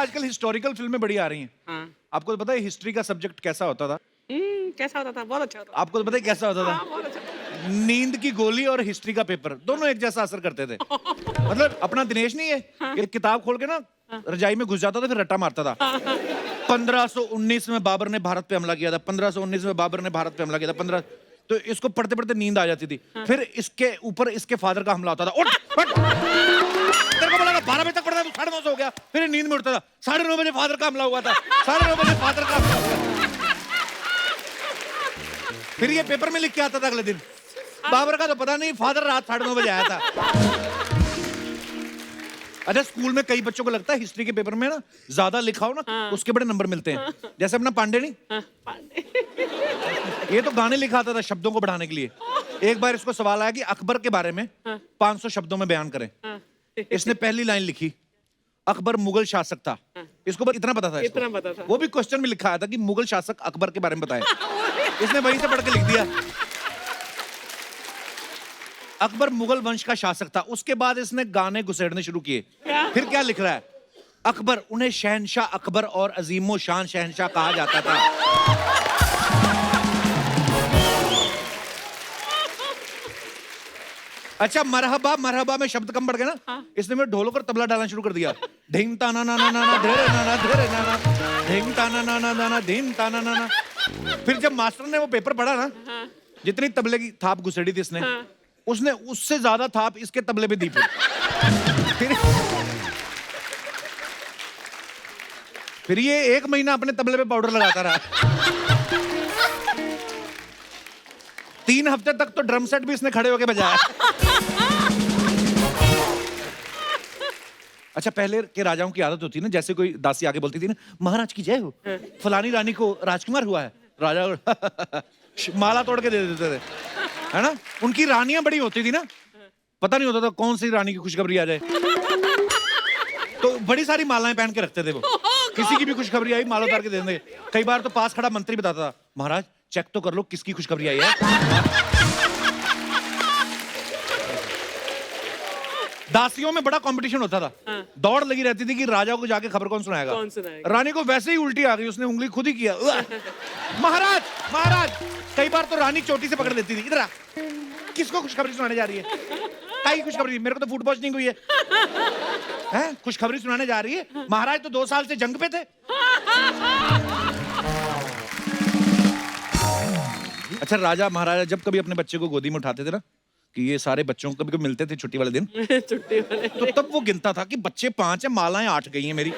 आजकल हिस्टोरिकल फिल्में बड़ी आ रही हैं। हाँ। आपको तो पता है हिस्ट्री का सब्जेक्ट कैसा होता था? कैसा होता था? बहुत अच्छा होता था। आपको तो पता है कैसा होता हाँ, था? बहुत अच्छा था। नींद की गोली और हिस्ट्री का पेपर दोनों एक जैसा असर करते थे। मतलब अपना दिनेश नहीं है, ये किताब खोल के ना रजाई में घुस जाता था, फिर रट्टा मारता था। 1519 में बाबर ने भारत पे हमला किया था, 1519 में बाबर ने भारत पे हमला किया था, 15 तो इसको पढ़ते पढ़ते नींद आ जाती थी। फिर इसके ऊपर इसके फादर का हमला होता था। उठ उठ, तेरे को बोला था 12 बजे तक पढ़ना, तू 9:30 हो गया। फिर नींद में उठता था, 9:30 बजे फादर का हमला हुआ था, 9:30 बजे फादर का हमला हुआ था। फिर ये पेपर में लिख के आता था अगले दिन। बाबर का तो पता नहीं, फादर रात 9:30 बजे आया था। अच्छा, स्कूल में कई बच्चों को लगता है हिस्ट्री के पेपर में ना ज्यादा लिखा हो ना उसके बड़े नंबर मिलते हैं। जैसे अपना पांडे नहीं, ये तो गाने लिखाता था शब्दों को बढ़ाने के लिए। एक बार इसको सवाल आया कि अकबर के बारे में 500 शब्दों में बयान करें। इसने पहली लाइन लिखी, अकबर मुगल शासक था। इसको बस इतना पता था, इतना पता था। वो भी क्वेश्चन में लिखा आया था कि मुगल शासक अकबर के बारे में बताएं। इसने वहीं से पढ़ के लिख दिया, अकबर मुगल वंश का शासक था। उसके बाद इसने गाने घुसेड़ने शुरू किए। फिर क्या लिख रहा है, अकबर, उन्हें शहनशाह अकबर और अजीमो शान शहनशाह कहा जाता था। अच्छा, मरहबा मरहबा में शब्द कम बढ़ गए ना, इसने में ढोलक और तबला डालना शुरू कर दिया। ढिंग ताना ना ना ना ना धेरे ना ना धेरे ना ना, ढिंग ताना ना ना ना ना ढिंग ताना ना ना। फिर जब मास्टर ने वो पेपर पढ़ा ना, जितनी तबले की थाप घुसेड़ी थी इसने, उसने उससे ज्यादा थाप इसके तबले पे दी। फिर ये 1 महीना अपने तबले पे पाउडर लगाता रहा। 3 हफ्ते तक तो ड्रम सेट भी इसने खड़े होके बजाया। अच्छा, पहले के राजाओं की आदत होती है ना, जैसे कोई दासी आगे बोलती थी ना, महाराज की जय हो, फलानी रानी को राजकुमार हुआ है, राजा माला तोड़ के दे देते थे, है ना। उनकी रानियां बड़ी होती थी ना, पता नहीं होता था कौन सी रानी की खुशखबरी आ जाए, तो बड़ी सारी मालाएं पहन के रखते थे वो। किसी की भी खुशखबरी आई माला उतार के दे देंगे। कई बार तो पास खड़ा मंत्री बताता था, महाराज चेक तो कर लो किसकी खुशखबरी आई है। दासियों में बड़ा कंपटीशन होता था। दौड़ लगी रहती थी कि राजा को जाके खबर कौन सुनाएगा। रानी को वैसे ही उल्टी आ गई, उसने उंगली खुद ही किया। महाराज महाराज, कई बार तो रानी चोटी से पकड़ लेती थी, इधर आ, किसको खुशखबरी सुनाने जा रही है? काई खुशखबरी? मेरे को तो फूड पॉइजनिंग हुई है। हैं? खुशखबरी सुनाने जा रही है? महाराज तो 2 साल से जंग पे थे। अच्छा, राजा महाराजा जब कभी अपने बच्चे को गोदी में उठाते थे ना, कि ये सारे बच्चों को कभी कभी मिलते थे छुट्टी वाले दिन, छुट्टी वाले तो तब वो गिनता था कि बच्चे 5 है, मालाएं 8 गई हैं मेरी।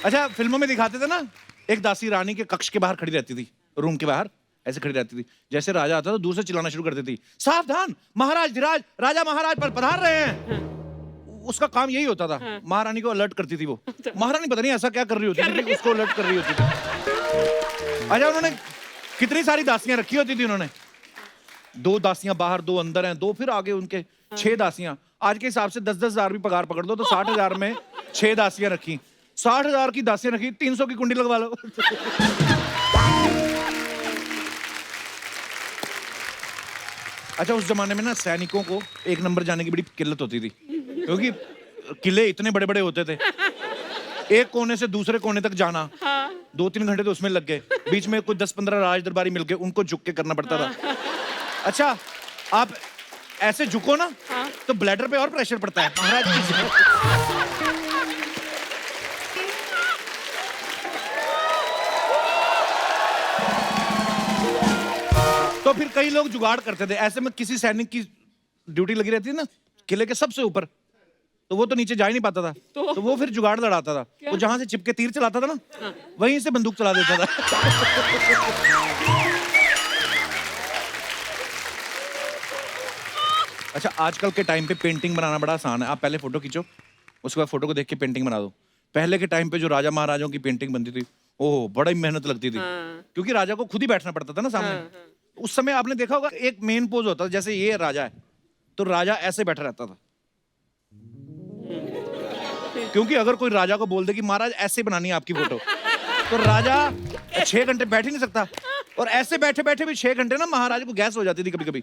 अच्छा, फिल्मों में दिखाते थे ना, एक दासी रानी के कक्ष के बाहर खड़ी रहती थी, रूम के बाहर ऐसे खड़ी रहती थी। जैसे राजा आता था दूर से चिल्लाना शुरू कर देती, सावधान, महाराज धीराज, राजा महाराज पर पधार रहे हैं। उसका काम यही होता था। महारानी को अलर्ट करती थी वो। महारानी पता नहीं ऐसा क्या कर रही होती थी कि उसको अलर्ट कर रही होती थी। अच्छा, उन्होंने कितनी सारी दासियां रखी होती थी उन्होंने। 2 दासियां बाहर, 2 अंदर हैं, 2 फिर आगे उनके 6 दासियां। आज के हिसाब से 10-10 हजार भी पगार पकड़ दो तो 60,000 में 6 दासियां रखी। 60,000 की दासियां रखी, 300 की कुंडी लगवा लो। अच्छा, उस जमाने में ना सैनिकों को 1 नंबर जाने की बड़ी किल्लत होती थी, क्योंकि किले इतने बड़े बड़े होते थे। एक कोने से दूसरे कोने तक जाना 2-3 घंटे तो उसमें लग गए। बीच में कुछ 10-15 राज दरबारी मिल गए, उनको झुक के करना पड़ता था। अच्छा, आप ऐसे झुको ना तो ब्लैडर पे और प्रेशर पड़ता है। महाराज तो फिर कई लोग जुगाड़ करते थे। ऐसे में किसी सैनिक की ड्यूटी लगी रहती है ना किले के सबसे ऊपर, तो वो तो नीचे जा ही नहीं पाता था, तो वो फिर जुगाड़ लड़ाता था। वो जहां से चिपके तीर चलाता था ना, वहीं से बंदूक चला देता था। अच्छा, आजकल के टाइम पे पेंटिंग बनाना बड़ा आसान है। आप पहले फोटो खींचो, उसके बाद फोटो को देख के पेंटिंग बना दो। पहले के टाइम पे जो राजा महाराजाओं की पेंटिंग बनती थी, ओह बड़ा ही मेहनत लगती थी, क्योंकि राजा को खुद ही बैठना पड़ता था ना सामने। उस समय आपने देखा होगा एक मेन पोज होता था, जैसे ये राजा है तो राजा ऐसे बैठा रहता था, क्योंकि अगर कोई राजा को बोल दे कि महाराज ऐसे बनानी है आपकी फोटो, तो राजा 6 घंटे बैठ ही नहीं सकता, और ऐसे बैठे बैठे भी 6 घंटे ना महाराजा को गैस हो जाती थी कभी कभी।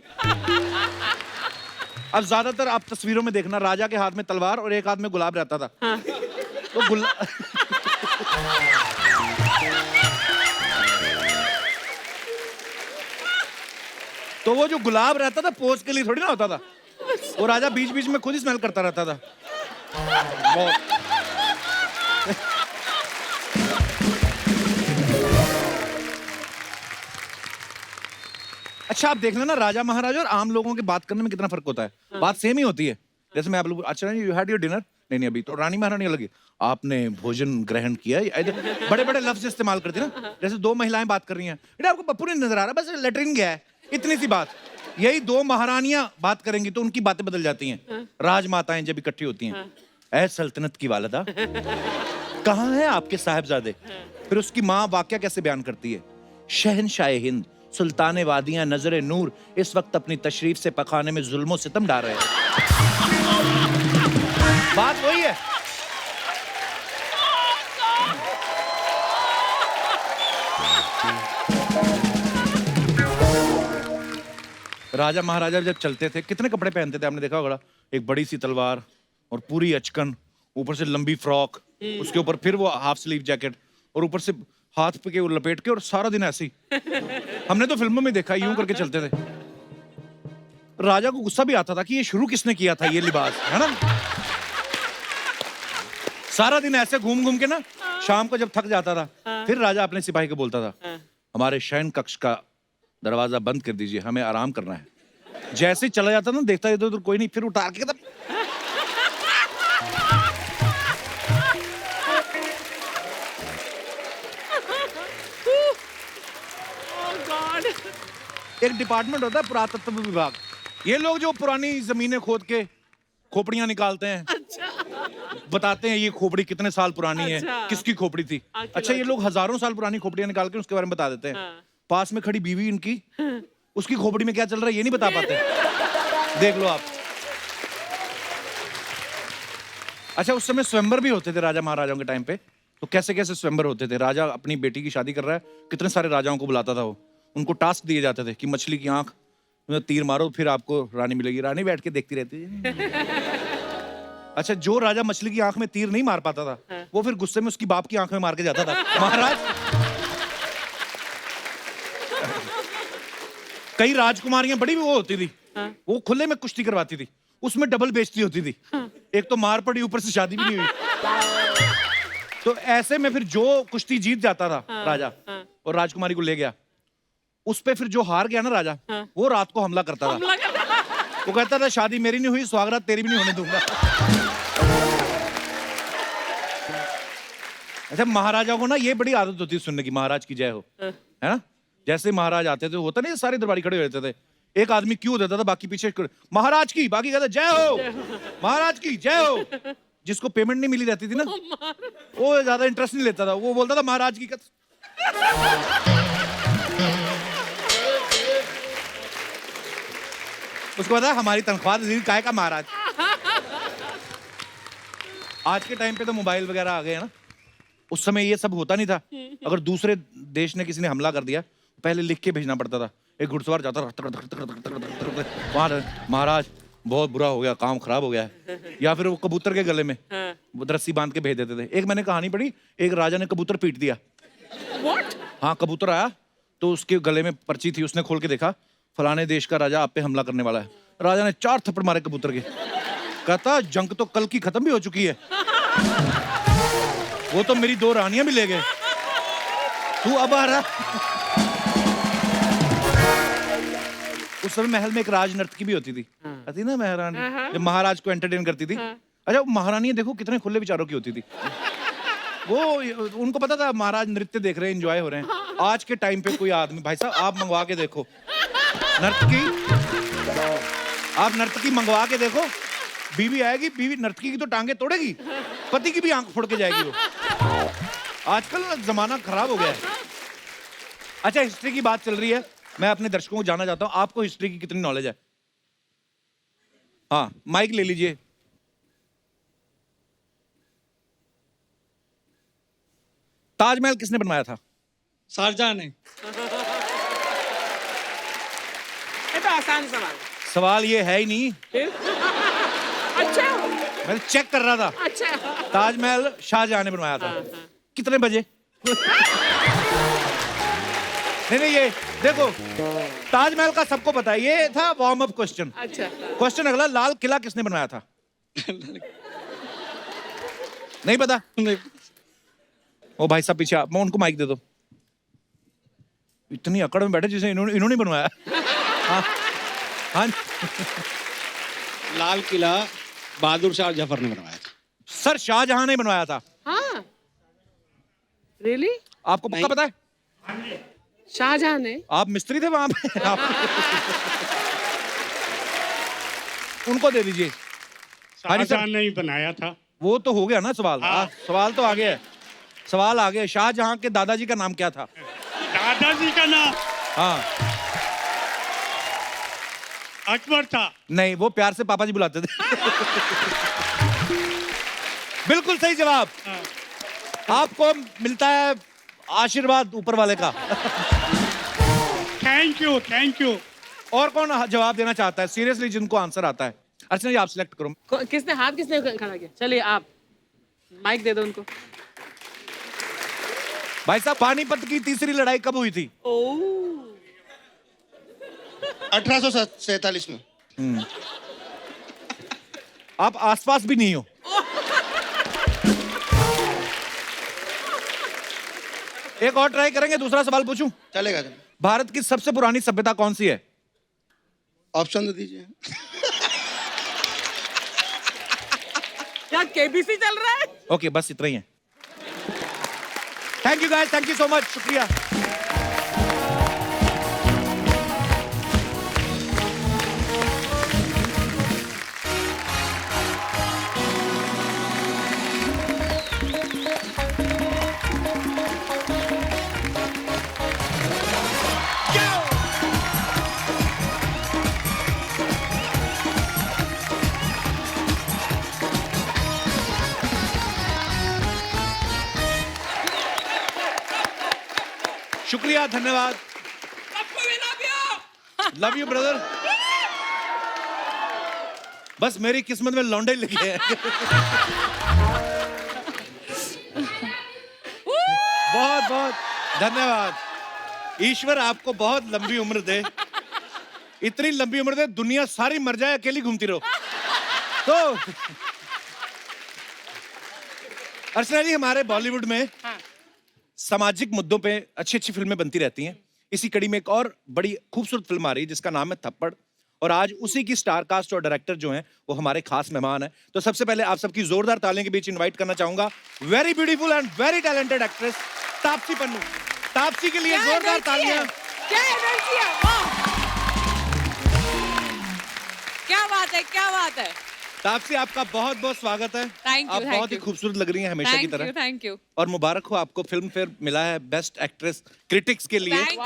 अब ज्यादातर आप तस्वीरों में देखना, राजा के हाथ में तलवार और एक हाथ में गुलाब रहता था। तो तो वो जो गुलाब रहता था पोज के लिए थोड़ी ना होता था, वो राजा बीच बीच में खुद ही स्मेल करता रहता था। बहुत अच्छा, आप देख लेना राजा महाराजा और आम लोगों की बात करने में कितना फर्क होता है। बात सेम ही होती है। जैसे मैं आप लोग, अच्छा यू हैड योर डिनर, नहीं अभी तो रानी महारानी अलग है, आपने भोजन ग्रहण किया, बड़े बड़े लफ्ज इस्तेमाल करती है ना। जैसे दो महिलाएं बात कर रही हैं, बेटा आपको पप्पू नहीं नजर आ रहा, बस लेटरिन गया है, इतनी सी बात। यही दो महारानियां बात करेंगी तो उनकी बातें बदल जाती हैं। राजमाताएं जब इकट्ठी होती हैं, ऐ सल्तनत की वालिदा, कहाँ है आपके साहिबजादे। फिर उसकी माँ वाक्या कैसे बयान करती है, शहनशाह हिंद सुल्तान वादियां नजर नूर इस वक्त अपनी तशरीफ से पखाने में जुल्मों सितम डाल रहे हैं। बात वही है। राजा महाराजा जब चलते थे कितने कपड़े पहनते थे, आपने देखा होगा। एक बड़ी सी तलवार और पूरी अचकन, ऊपर से लंबी फ्रॉक, उसके ऊपर फिर वो हाफ स्लीव जैकेट, और ऊपर से हाथ पे के लपेट के, और सारा दिन ऐसे ही। हमने तो फिल्मों में देखा, यूं करके चलते थे। राजा को गुस्सा भी आता था कि ये शुरू किसने किया था ये लिबास, है ना। सारा दिन ऐसे घूम घूम के ना, शाम को जब थक जाता था, फिर राजा अपने सिपाही को बोलता था, हमारे शयन कक्ष का दरवाजा बंद कर दीजिए, हमें आराम करना है। जैसे ही चला जाता ना, देखता इधर उधर कोई नहीं, फिर उतार के तब एक डिपार्टमेंट होता है पुरातत्व विभाग, ये लोग जो पुरानी जमीनें खोद के खोपड़ियां निकालते हैं। अच्छा। बताते हैं ये खोपड़ी कितने साल पुरानी है, किसकी खोपड़ी थी। अच्छा, ये लोग हजारों साल पुरानी खोपड़ियां निकाल के उसके बारे में बता देते हैं। पास में खड़ी बीवी इनकी, उसकी खोपड़ी में क्या चल रहा है ये नहीं बता पाते। देख लो आप। अच्छा, उस समय स्वयंवर भी होते थे राजा महाराजाओं के टाइम पे। तो कैसे कैसे स्वयंवर होते थे। राजा अपनी बेटी की शादी कर रहा है, कितने सारे राजाओं को बुलाता था वो। उनको टास्क दिए जाते थे कि मछली की आंख में तीर मारो, फिर आपको रानी मिलेगी। रानी बैठ के देखती रहती है। अच्छा, जो राजा मछली की आंख में तीर नहीं मार पाता था, वो फिर गुस्से में उसकी बाप की आंख में मार के जाता था। महाराज, कई राजकुमारियां बड़ी वो होती थी, वो खुले में कुश्ती करवाती थी, उसमें डबल बेइज्जती होती थी। एक तो मार पड़ी, ऊपर से शादी भी नहीं हुई। तो ऐसे में फिर जो कुश्ती जीत जाता था राजा और राजकुमारी को ले गया, उस पे फिर जो हार गया ना राजा, वो रात को हमला करता था। वो कहता था शादी मेरी नहीं हुई, सुहागरात तेरी भी नहीं होने दूंगा। अच्छा, महाराजा को ना ये बड़ी आदत होती है सुनने की, महाराज की जय हो, है ना। जैसे महाराज आते थे, होता नहीं सारे दरबारी खड़े रहते थे, एक आदमी क्यों देता था, बाकी पीछे महाराज की, बाकी कहते जय हो, महाराज की जय हो। जिसको पेमेंट नहीं मिली रहती थी ना, वो ज्यादा इंटरेस्ट नहीं लेता था, वो बोलता था महाराज की। उसको पता है हमारी तनख्वाह काय का महाराज। आज के टाइम पे तो मोबाइल वगैरह आ गए हैं ना, उस समय ये सब होता नहीं था। अगर दूसरे देश ने किसी ने हमला कर दिया, पहले लिख के भेजना पड़ता था। एक घुड़सवार जाता वहां, महाराज बहुत बुरा हो गया, काम खराब हो गया है। या फिर वो कबूतर के गले में रस्सी बांध के भेज देते थे। एक मैंने कहानी पढ़ी, एक राजा ने कबूतर पीट दिया। हाँ, कबूतर आया तो उसके गले में पर्ची थी, उसने खोल के देखा, फलाने देश का राजा आप पे हमला करने वाला है। राजा ने 4 थप्पड़ मारे कबूतर के। कहता जंग तो कल की खत्म भी हो चुकी है, वो तो मेरी 2 रानियां भी ले गए, तू अब आ रहा। उस समय महल में एक राज नर्तकी भी होती थी, आती ना महारानी, जब महाराज को एंटरटेन करती थी। अच्छा, महारानी देखो कितने खुले विचारों की होती थी। वो उनको पता था महाराज नृत्य देख रहे हैं, एंजॉय हो रहे हैं। आज के टाइम पे कोई आदमी, भाई साहब आप मंगवा के देखो नर्तकी, आप नर्तकी मंगवा के देखो, बीवी आएगी, बीवी नर्तकी की तो टांगे तोड़ेगी, पति की भी आंख फोड़ के जाएगी वो। आजकल जमाना खराब हो गया है। अच्छा, हिस्ट्री की बात चल रही है, मैं अपने दर्शकों को जानना चाहता हूं, आपको हिस्ट्री की कितनी नॉलेज है। हाँ, माइक ले लीजिए। ताजमहल किसने बनवाया था? शाहजहां ने। ये तो आसान सवाल है। सवाल ये है ही नहीं, फिर? अच्छा मैं चेक कर रहा था। अच्छा ताजमहल शाहजहां ने बनवाया था। कितने बजे? नहीं, ये देखो, ताजमहल का सबको पता है, ये था वार्म अप क्वेश्चन। अच्छा क्वेश्चन अगला, लाल किला किसने बनवाया था? नहीं पता? नहीं। ओ भाई साहब पीछे आप, मैं उनको माइक दे दो। इतनी अकड़ में बैठे जिसे इन्होंने बनवाया। हाँ हाँ लाल किला बहादुर शाह जफर ने बनवाया था। सर, शाहजहां ने बनवाया था। हाँ रियली? आपको पक्का नहीं। पता है? शाहजहां ने? आप मिस्त्री थे वहां पे? उनको दे दीजिए। हाँ जी सर। शाहजहां ने ही बनाया था। वो तो हो गया ना सवाल। हाँ। सवाल तो आगे है। सवाल आगे, शाहजहां के दादाजी का नाम क्या था? दादाजी का नाम हाँ। अकबर था। नहीं, वो प्यार से पापा जी बुलाते थे। बिल्कुल सही जवाब। आपको मिलता है आशीर्वाद ऊपर वाले का। Thank you, thank you. और कौन जवाब देना चाहता है सीरियसली, जिनको आंसर आता है? अर्चना जी, आप सिलेक्ट करो। किसने हाथ किसने खड़ा किया? चलिए आप माइक दे दो उनको। भाई साहब, पानीपत की तीसरी लड़ाई कब हुई थी? 1847 में। आप आसपास भी नहीं हो। एक और ट्राई करेंगे, दूसरा सवाल पूछूं? चलेगा चलेगा। भारत की सबसे पुरानी सभ्यता कौन सी है? ऑप्शन दे दीजिए। क्या केबीसी चल रहा है? ओके, बस इतना ही है। Thank you guys, thank you so much, शुक्रिया। शुक्रिया, धन्यवाद। Love you brother. बस मेरी किस्मत में लौंडे लिखे हैं। बहुत बहुत धन्यवाद। ईश्वर आपको बहुत लंबी उम्र दे, इतनी लंबी उम्र दे दुनिया सारी मर जाए, अकेली घूमती रहो। तो अर्चना जी, हमारे बॉलीवुड में सामाजिक मुद्दों पे अच्छी अच्छी फिल्में बनती रहती हैं। इसी कड़ी में एक और बड़ी खूबसूरत फिल्म आ रही है जिसका नाम है थप्पड़, और आज उसी की स्टार कास्ट और डायरेक्टर जो हैं वो हमारे खास मेहमान हैं। तो सबसे पहले आप सबकी जोरदार तालियों के बीच इनवाइट करना चाहूंगा very beautiful and very talented actress Taapsee Pannu. Taapsee के लिए जोरदार तालियां। क्या एनर्जी है, वाह! क्या बात है, क्या बात है। तापसी, आपका बहुत बहुत स्वागत है। Thank you, आप thank बहुत ही you. खूबसूरत लग रही हैं हमेशा की तरह। थैंक यू और मुबारक हो, आपको फिल्म फेयर मिला है बेस्ट एक्ट्रेस क्रिटिक्स के लिए। Thank you.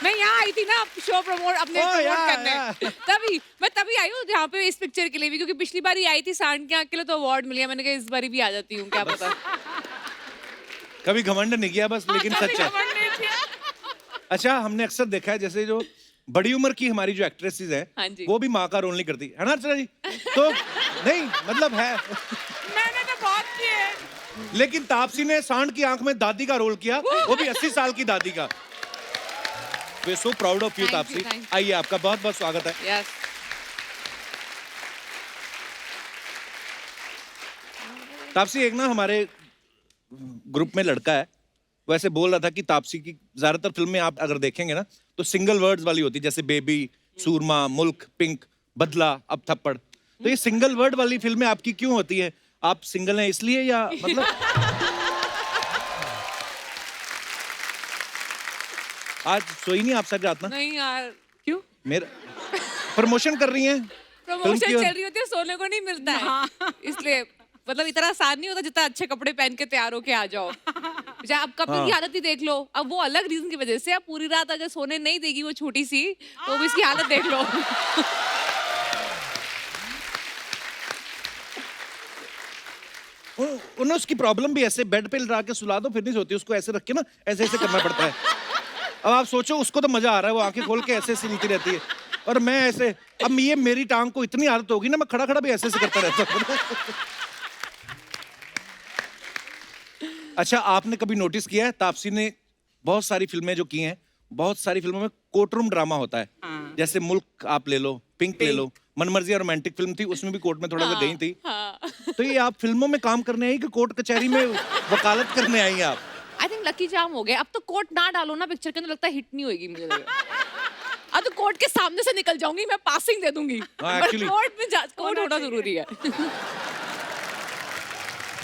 मैं यहाँ आई थी ना शो प्रमोट अपने Oh, प्रमोट yeah, करने, yeah. मैं तभी आई हूँ यहाँ पे इस पिक्चर के लिए भी, क्योंकि पिछली बार ही आई थी सांड की आँख के लिए तो अवार्ड मिला। मैंने कहा इस बार भी आ जाती हूँ, क्या पता। कभी घमंड नहीं किया बस, लेकिन सच है। अच्छा, हमने अक्सर देखा है जैसे जो बड़ी उम्र की हमारी जो एक्ट्रेसेस हाँ हैं जी। वो भी माँ का रोल नहीं करती है ना अर्चना जी? तो नहीं, मतलब है। मैंने तो बहुत किए। लेकिन तापसी ने सांड की आंख में दादी का रोल किया, वो भी 80 साल की दादी का। We are so proud of you Thank you, Taapsee. thank you. आइए, आपका बहुत बहुत स्वागत है। यस। तापसी, एक ना हमारे ग्रुप में लड़का है, वैसे बोल रहा था कि तापसी की ज्यादातर फिल्में आप अगर देखेंगे ना तो सिंगल वर्ड्स वाली होती है, जैसे बेबी, सूरमा, मुल्क, पिंक, बदला, अब थप्पड़। तो ये सिंगल वर्ड वाली फिल्में आपकी क्यों होती है? आप सिंगल हैं इसलिए, या मतलब? आज सोई नहीं आप सच रात ना? नहीं यार, क्यों? मेरा प्रमोशन कर रही हैं? प्रमोशन की चल और- रही होती है, सोने को नहीं मिलता है, इसलिए मतलब इतना आसान नहीं होता जितना अच्छे कपड़े पहन के तैयार होके आ जाओ। अच्छा, अब कपिल की हालत ही देख लो। अब वो अलग रीजन की वजह से अब पूरी रात अगर सोने नहीं देगी वो छोटी सी, तो भी इसकी हालत देख लो। वो उन्हें उसकी प्रॉब्लम भी ऐसे बेड पे लगा के सुला दो फिर नहीं सोती, उसको ऐसे रख के ना ऐसे ऐसे करना पड़ता है। अब आप सोचो उसको तो मजा आ रहा है, वो आंखें खोल के ऐसे ऐसे हिलती रहती है और मैं ऐसे, अब ये मेरी टांग को इतनी आदत होगी ना मैं खड़ा खड़ा भी ऐसे ऐसे करता रहता हूँ। अच्छा, आपने कभी नोटिस किया है तापसी ने बहुत सारी फिल्में जो की हैं, बहुत सारी फिल्मों में कोर्ट रूम ड्रामा होता है। जैसे मुल्क आप ले लो, पिंक ले लो, मनमर्जी रोमांटिक फिल्म थी, उसमें भी कोर्ट में थोड़ा सा गई थी। तो ये आप फिल्मों में काम करने आई कि कोर्ट कचहरी में वकालत करने आई हैं आप? आई थिंक लकी चार्म हो गया। अब तो कोट ना डालो ना पिक्चर के अंदर, लगता है हिट नहीं होगी मुझे लगा। अब तो कोर्ट के सामने से निकल जाऊंगी, मैं पासिंग दे दूंगी। हाँ, पर actually- कोर्ट में कोर्ट होना जरूरी है।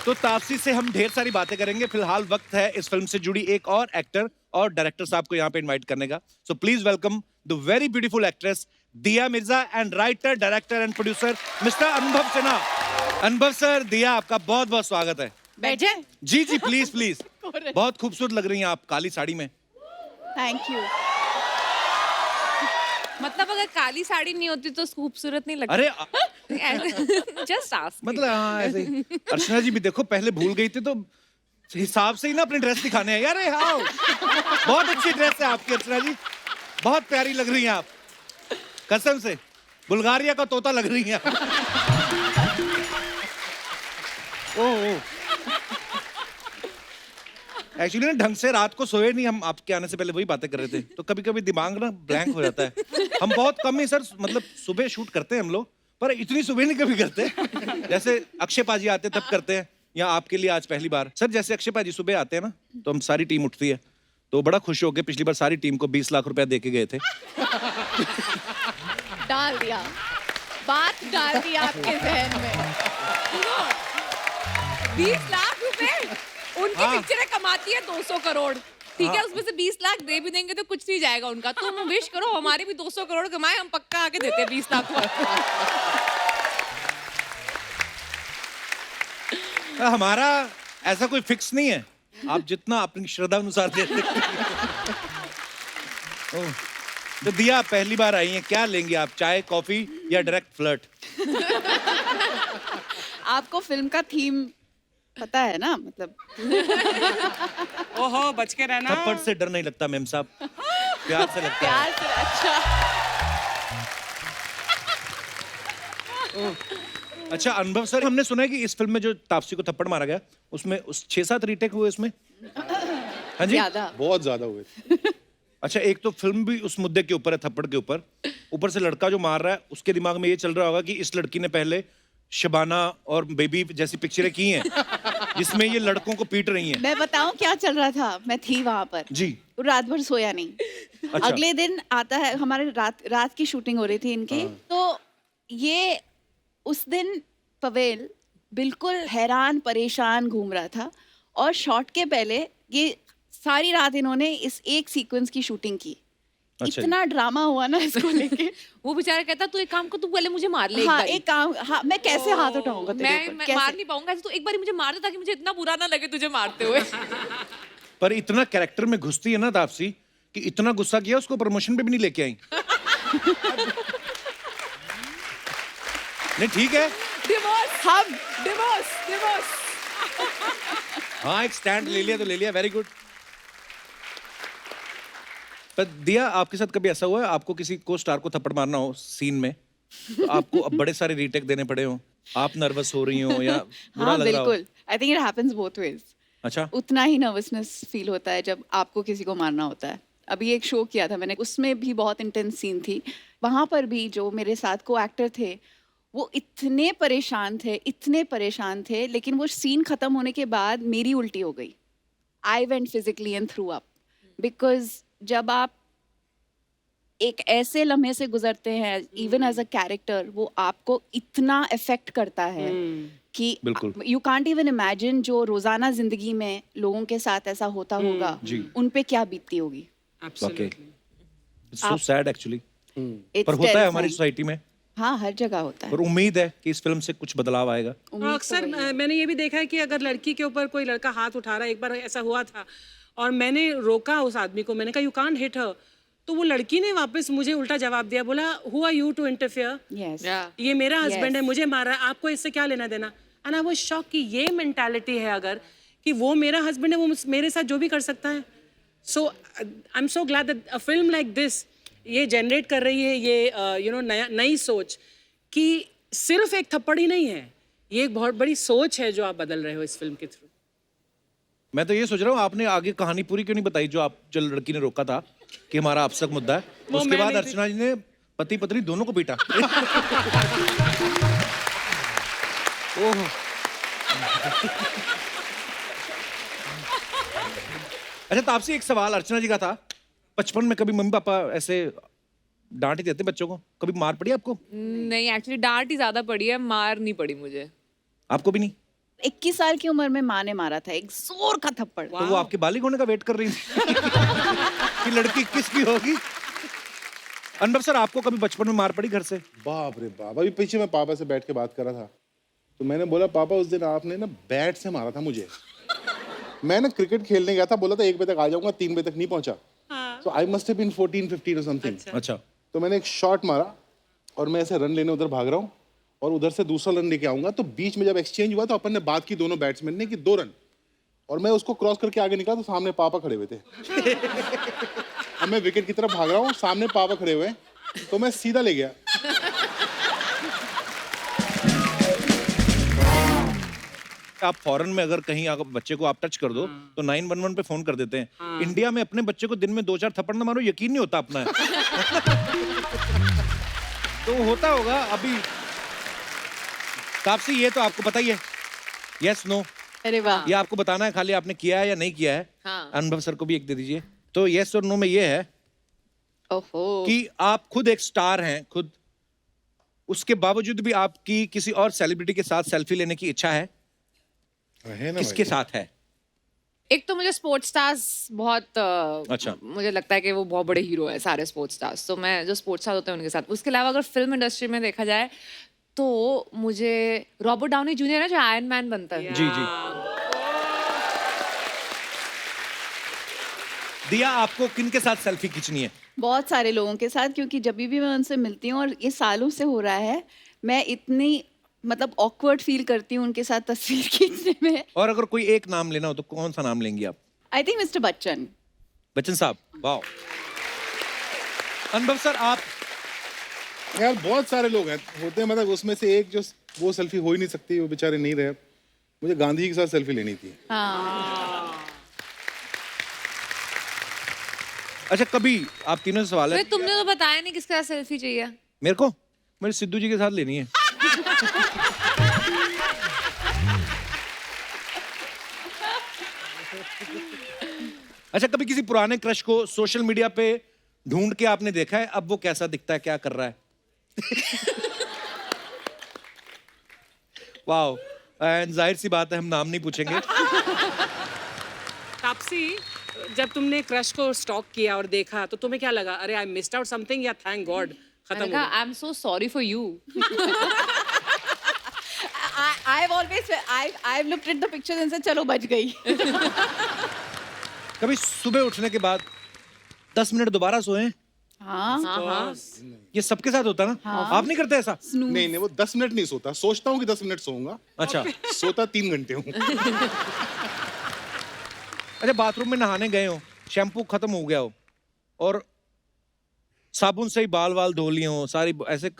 तो तापसी से हम ढेर सारी बातें करेंगे। फिलहाल वक्त है इस फिल्म से जुड़ी एक और एक्टर और डायरेक्टर साहब को यहाँ पे इनवाइट करने का। So please welcome the very beautiful actress Dia Mirza and writer, director and producer mister Anubhav Sinha. अनुभव सर, दिया आपका बहुत बहुत स्वागत है। बैठे। जी जी, प्लीज प्लीज। बहुत खूबसूरत लग रही हैं आप काली साड़ी में। Thank you. मतलब अगर काली साड़ी नहीं होती तो खूबसूरत नहीं लगती। अरे जस्ट आस्क। मतलब हाँ ऐसे ही। अर्चना जी भी देखो पहले भूल गई थी तो हिसाब से ही ना अपनी ड्रेस दिखाने हैं यार। हाँ, बहुत अच्छी ड्रेस है आपकी अर्चना जी, बहुत प्यारी लग रही हैं आप, कसम से बुल्गारिया का तोता लग रही हैं आप। ओह एक्चुअली ना ढंग से रात को सोए नहीं हम, आपके आने से पहले वही बातें कर रहे थे, तो कभी कभी दिमाग ना ब्लैंक हो जाता है। हम बहुत कम ही सर, मतलब सुबह शूट करते हैं हम लोग, पर इतनी सुबह नहीं कभी करते। जैसे अक्षय पाजी आते तब करते हैं, या आपके लिए आज पहली बार। सर जैसे अक्षय पाजी सुबह आते हैं ना तो हम सारी टीम उठती है, तो बड़ा खुश हो गए, पिछली बार सारी टीम को 20 लाख रुपया दे के गए थे। डाल दिया, बात डाल दी आपके जहन में। 20 लाख रुपए उनकी पिक्चरें कमाती है 200 करोड़, ठीक है, उसमें से 20 लाख दे भी देंगे तो कुछ नहीं जाएगा उनका। तुम विश करो हमारे भी 200 करोड़ कमाए, हम पक्का आके देते हैं 20 लाख। हमारा ऐसा कोई फिक्स नहीं है, आप जितना अपनी श्रद्धा अनुसार देते हैं। तो दिया पहली बार आई हैं, क्या लेंगे आप, चाय कॉफी या डायरेक्ट फ्लर्ट? आपको फिल्म का थीम पता है ना, मतलब ओहो, बच के रहना। थप्पड़ से डर नहीं लगता मेम साहब, प्यार से लगता है। प्यार से। अच्छा अच्छा अनुभव सर, हमने सुना है कि इस फिल्म में जो तापसी को थप्पड़ मारा गया उसमें उस 6-7 रीटेक हुए उसमें। हाँ जी, ज्यादा। बहुत ज्यादा हुए। अच्छा एक तो फिल्म भी उस मुद्दे के ऊपर है, थप्पड़ के ऊपर से लड़का जो मार रहा है उसके दिमाग में ये चल रहा होगा कि इस लड़की ने पहले शबाना और बेबी जैसी पिक्चरें की हैं जिसमें ये लड़कों को पीट रही हैं। मैं बताऊं क्या चल रहा था, मैं थी वहां पर जी। तो रात भर सोया नहीं। अच्छा। अगले दिन आता है, हमारे रात की शूटिंग हो रही थी इनकी, तो ये उस दिन पवेल बिल्कुल हैरान परेशान घूम रहा था, और शॉट के पहले ये सारी रात इन्होंने इस एक सीक्वेंस की शूटिंग की। अच्छा। इतना ड्रामा हुआ ना इसको लेके। वो बेचारा कहता तू एक काम कर, तू पहले मुझे मार ले। हाँ, एक एक काम, हाँ, मैं कैसे हाथ उठाऊंगा तेरे ऊपर, मैं कैसे? मार नहीं पाऊंगा, तो एक बार मुझे मार दे ताकि मुझे इतना बुरा ना लगे तुझे मारते हुए। पर इतना कैरेक्टर में घुसती है ना तापसी कि इतना गुस्सा किया उसको प्रमोशन पे भी नहीं लेके आई। नहीं ठीक है, डिवोर्स। हाँ एक स्टैंड ले लिया तो ले लिया, वेरी गुड। पर दिया आपके साथ कभी ऐसा हुआ है आपको किसी को स्टार को थप्पड़ मारना हो सीन में, तो आपको अब बड़े सारे रीटेक देने पड़े हो, आप नर्वस हो रही हो या बुरा हाँ लग रहा हो? बिल्कुल, I think it happens both ways. अच्छा, उतना ही नर्वसनेस फील होता है जब आपको किसी को मारना होता है। अभी एक शो किया था मैंने, उसमें भी बहुत इंटेंस सीन थी, वहां पर भी जो मेरे साथ को एक्टर थे वो इतने परेशान थे, लेकिन वो सीन खत्म होने के बाद मेरी उल्टी हो गई। I went physically and through up, because जब आप एक ऐसे लम्हे से गुजरते हैं इवन एज अ कैरेक्टर, वो आपको इतना अफेक्ट करता है कि बिल्कुल। यू कांट इवन इमेजिन जो रोजाना जिंदगी में लोगों के साथ ऐसा होता होगा, जी। उन पे क्या बीतती होगी। Okay, it's so sad actually, It's पर होता है हमारी terrifying. सोसाइटी में, हाँ, हर जगह होता है। और उम्मीद है कि इस फिल्म से कुछ बदलाव आएगा। उम्मीद तो अक्सर वही है। मैंने ये भी देखा है कि अगर लड़की के ऊपर कोई लड़का हाथ उठा रहा है, एक बार ऐसा हुआ था और मैंने रोका उस आदमी को, मैंने कहा यू कांट हिट हर, तो वो लड़की ने वापस मुझे उल्टा जवाब दिया, बोला who are you to interfere, Yes. ये मेरा हस्बैंड Yes. है, मुझे मार रहा है, आपको इससे क्या लेना देना। एंड आई वाज शॉक कि ये मेंटालिटी है अगर कि वो मेरा हस्बैंड है, वो मेरे साथ जो भी कर सकता है. So I am so glad that a film like this ये जनरेट कर रही है ये नई सोच कि सिर्फ एक थप्पड़ ही नहीं है, ये एक बहुत बड़ी सोच है जो आप बदल रहे हो इस फिल्म के थ्रू. मैं तो ये सोच रहा हूँ आपने आगे कहानी पूरी क्यों नहीं बताई जो लड़की ने रोका था कि हमारा आपसे मुद्दा है. वो उसके मैं बाद नहीं थी. अर्चना जी ने पति पत्नी दोनों को पीटा. ओह. अच्छा तापसी एक सवाल अर्चना जी का था. बचपन में कभी मम्मी पापा ऐसे डांट ही देते बच्चों को, कभी मार पड़ी आपको? नहीं, एक्चुअली डांट ही ज्यादा पड़ी है, मार नहीं पड़ी मुझे. आपको भी नहीं? 21 साल की उम्र में माँ ने मारा था, एक जोर का थप्पड़. तो वो आपके बालिग होने का वेट कर रही थी कि लड़की किसकी होगी. अनुभव सर आपको कभी बचपन में मार पड़ी घर से? बाप रे बाप, अभी पीछे मैं पापा से बैठ के बात कर रहा था तो मैंने बोला पापा उस दिन आपने ना बैट से मारा था मुझे. मैं ना क्रिकेट खेलने गया था, बोला था 1 बजे तक आ जाऊंगा, 3 बजे तक नहीं पहुंचा. सो आई मस्ट हैव बीन 14-15 और समथिंग. अच्छा. तो मैंने एक शॉट मारा और मैं ऐसे रन लेने उधर भाग रहा हूँ और उधर से दूसरा रन लेके आऊंगा, तो बीच में जब एक्सचेंज हुआ तो अपन ने बात की दोनों बैट्समैन ने कि 2 रन, और मैं उसको क्रॉस करके आगे निकला तो सामने पापा खड़े हुए थे. अब मैं विकेट की तरफ भाग रहा हूँ, सामने पापा खड़े हुए हैं, तो मैं सीधा ले गया. आप फॉरेन में अगर कहीं अगर बच्चे को आप टच कर दो तो 911 पे फोन कर देते हैं. इंडिया में अपने बच्चे को दिन में 2-4 थप्पड़ ना मारो, यकीन नहीं होता अपना. तो होता होगा अभी. तापसी ये तो आपको पता ही है, यस नो? अरे वाह. ये आपको बताना है खाली आपने किया है या नहीं किया है. हाँ. अनुभव सर को भी एक दे दीजिए. तो यस और नो में ये है ओहो. कि आप खुद एक स्टार हैं खुद, उसके बावजूद भी आपकी किसी और सेलिब्रिटी के साथ सेल्फी लेने की इच्छा है. है ना किसके भाई? साथ है? एक तो मुझे स्पोर्ट्स स्टार्स बहुत अच्छा. मुझे लगता है कि वो बहुत बड़े हीरो है सारे स्पोर्ट्स स्टार्स, तो मैं जो स्पोर्ट्स स्टार होते हैं उनके साथ. उसके अलावा अगर फिल्म इंडस्ट्री में देखा जाए तो मुझे रॉबर्ट डाउनी जूनियर है जो आयरन मैन बनता है. जी जी. दिया आपको किन के साथ सेल्फी खींचनी है? बहुत सारे लोगों के साथ, क्योंकि जब भी मैं उनसे मिलती हूँ और ये सालों से हो रहा है, मैं इतनी मतलब ऑकवर्ड फील करती हूँ उनके साथ तस्वीर खींचने में. और अगर कोई एक नाम लेना हो तो कौन सा नाम लेंगी आप? I think mister Bachchan. Bachchan साहब. वाह. अनुभव सर आप? यार बहुत सारे लोग हैं होते हैं, मतलब उसमें से एक जो वो सेल्फी हो ही नहीं सकती, वो बेचारे नहीं रहे. मुझे गांधी के साथ सेल्फी लेनी थी. हाँ. अच्छा कभी आप तीनों से सवाल है. तुमने तो बताया नहीं किसके साथ सेल्फी चाहिए. मेरे को मेरे सिद्धू जी के साथ लेनी है. अच्छा कभी किसी पुराने क्रश को सोशल मीडिया पे ढूंढ के आपने देखा है, अब वो कैसा दिखता है, क्या कर रहा है? वाओ. जाहिर सी बात है हम नाम नहीं पूछेंगे. तापसी, जब तुमने क्रश को स्टॉक किया और देखा तो तुम्हें क्या लगा? अरे आई मिस्ड आउट समथिंग या थैंक गॉड खत्म हो गया? आई am so sorry for you. I've looked at the pictures and said चलो बच गई. कभी सुबह उठने के बाद 10 मिनट दोबारा सोए? हाँ. ये सबके साथ होता है ना? आप नहीं करते ऐसा? नहीं नहीं, वो 10 मिनट नहीं सोता, सोचता हूँ कि 10 मिनट सोऊंगा. अच्छा. सोता 3 घंटे हूँ. अच्छा बाथरूम में नहाने गए हो, शैम्पू खत्म हो गया हो और साबुन से ही बाल वाल धो लिए हो सारी ऐसे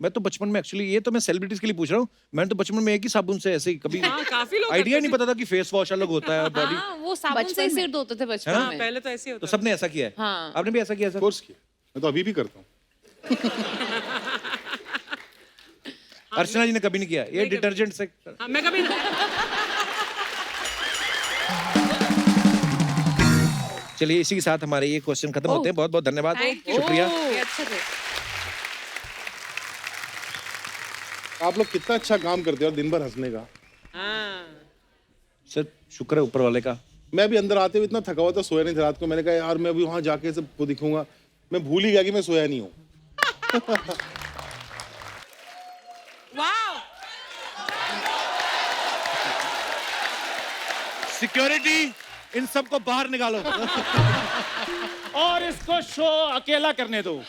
मैं तो बचपन में एक्चुअली, ये तो मैं सेलिब्रिटीज के लिए पूछ रहा हूँ, मैंने तो बचपन में एक ही साबुन से ऐसे ही कभी काफी लोग आइडिया नहीं पता था कि फेस वॉश अलग होता है बॉडी. हाँ, वो साबुन से ही सिर धोते थे बचपन हाँ? में. पहले तो ऐसे ही तो होता सबने ऐसा किया है. हाँ. आपने भी ऐसा किया सर? कोर्स किया, मैं तो अभी भी करता हूँ. अर्चना जी ने कभी नहीं किया ये डिटर्जेंट से? हाँ, मैं कभी चलिए इसी के साथ हमारे ये क्वेश्चन खत्म होते हैं. बहुत बहुत धन्यवाद, शुक्रिया. ये अच्छे थे. आप लोग कितना अच्छा काम करते हो और दिन भर हंसने का. हाँ. सर शुक्र है ऊपर वाले का. मैं भी अंदर आते हुए इतना थका हुआ था, सोया नहीं था रात को. मैंने कहा यार मैं अभी वहां जाके सबको दिखूंगा, मैं भूल ही गया कि मैं सोया नहीं हूँ. वाह. सिक्योरिटी इन सबको बाहर निकालो. और इसको शो अकेला करने दो.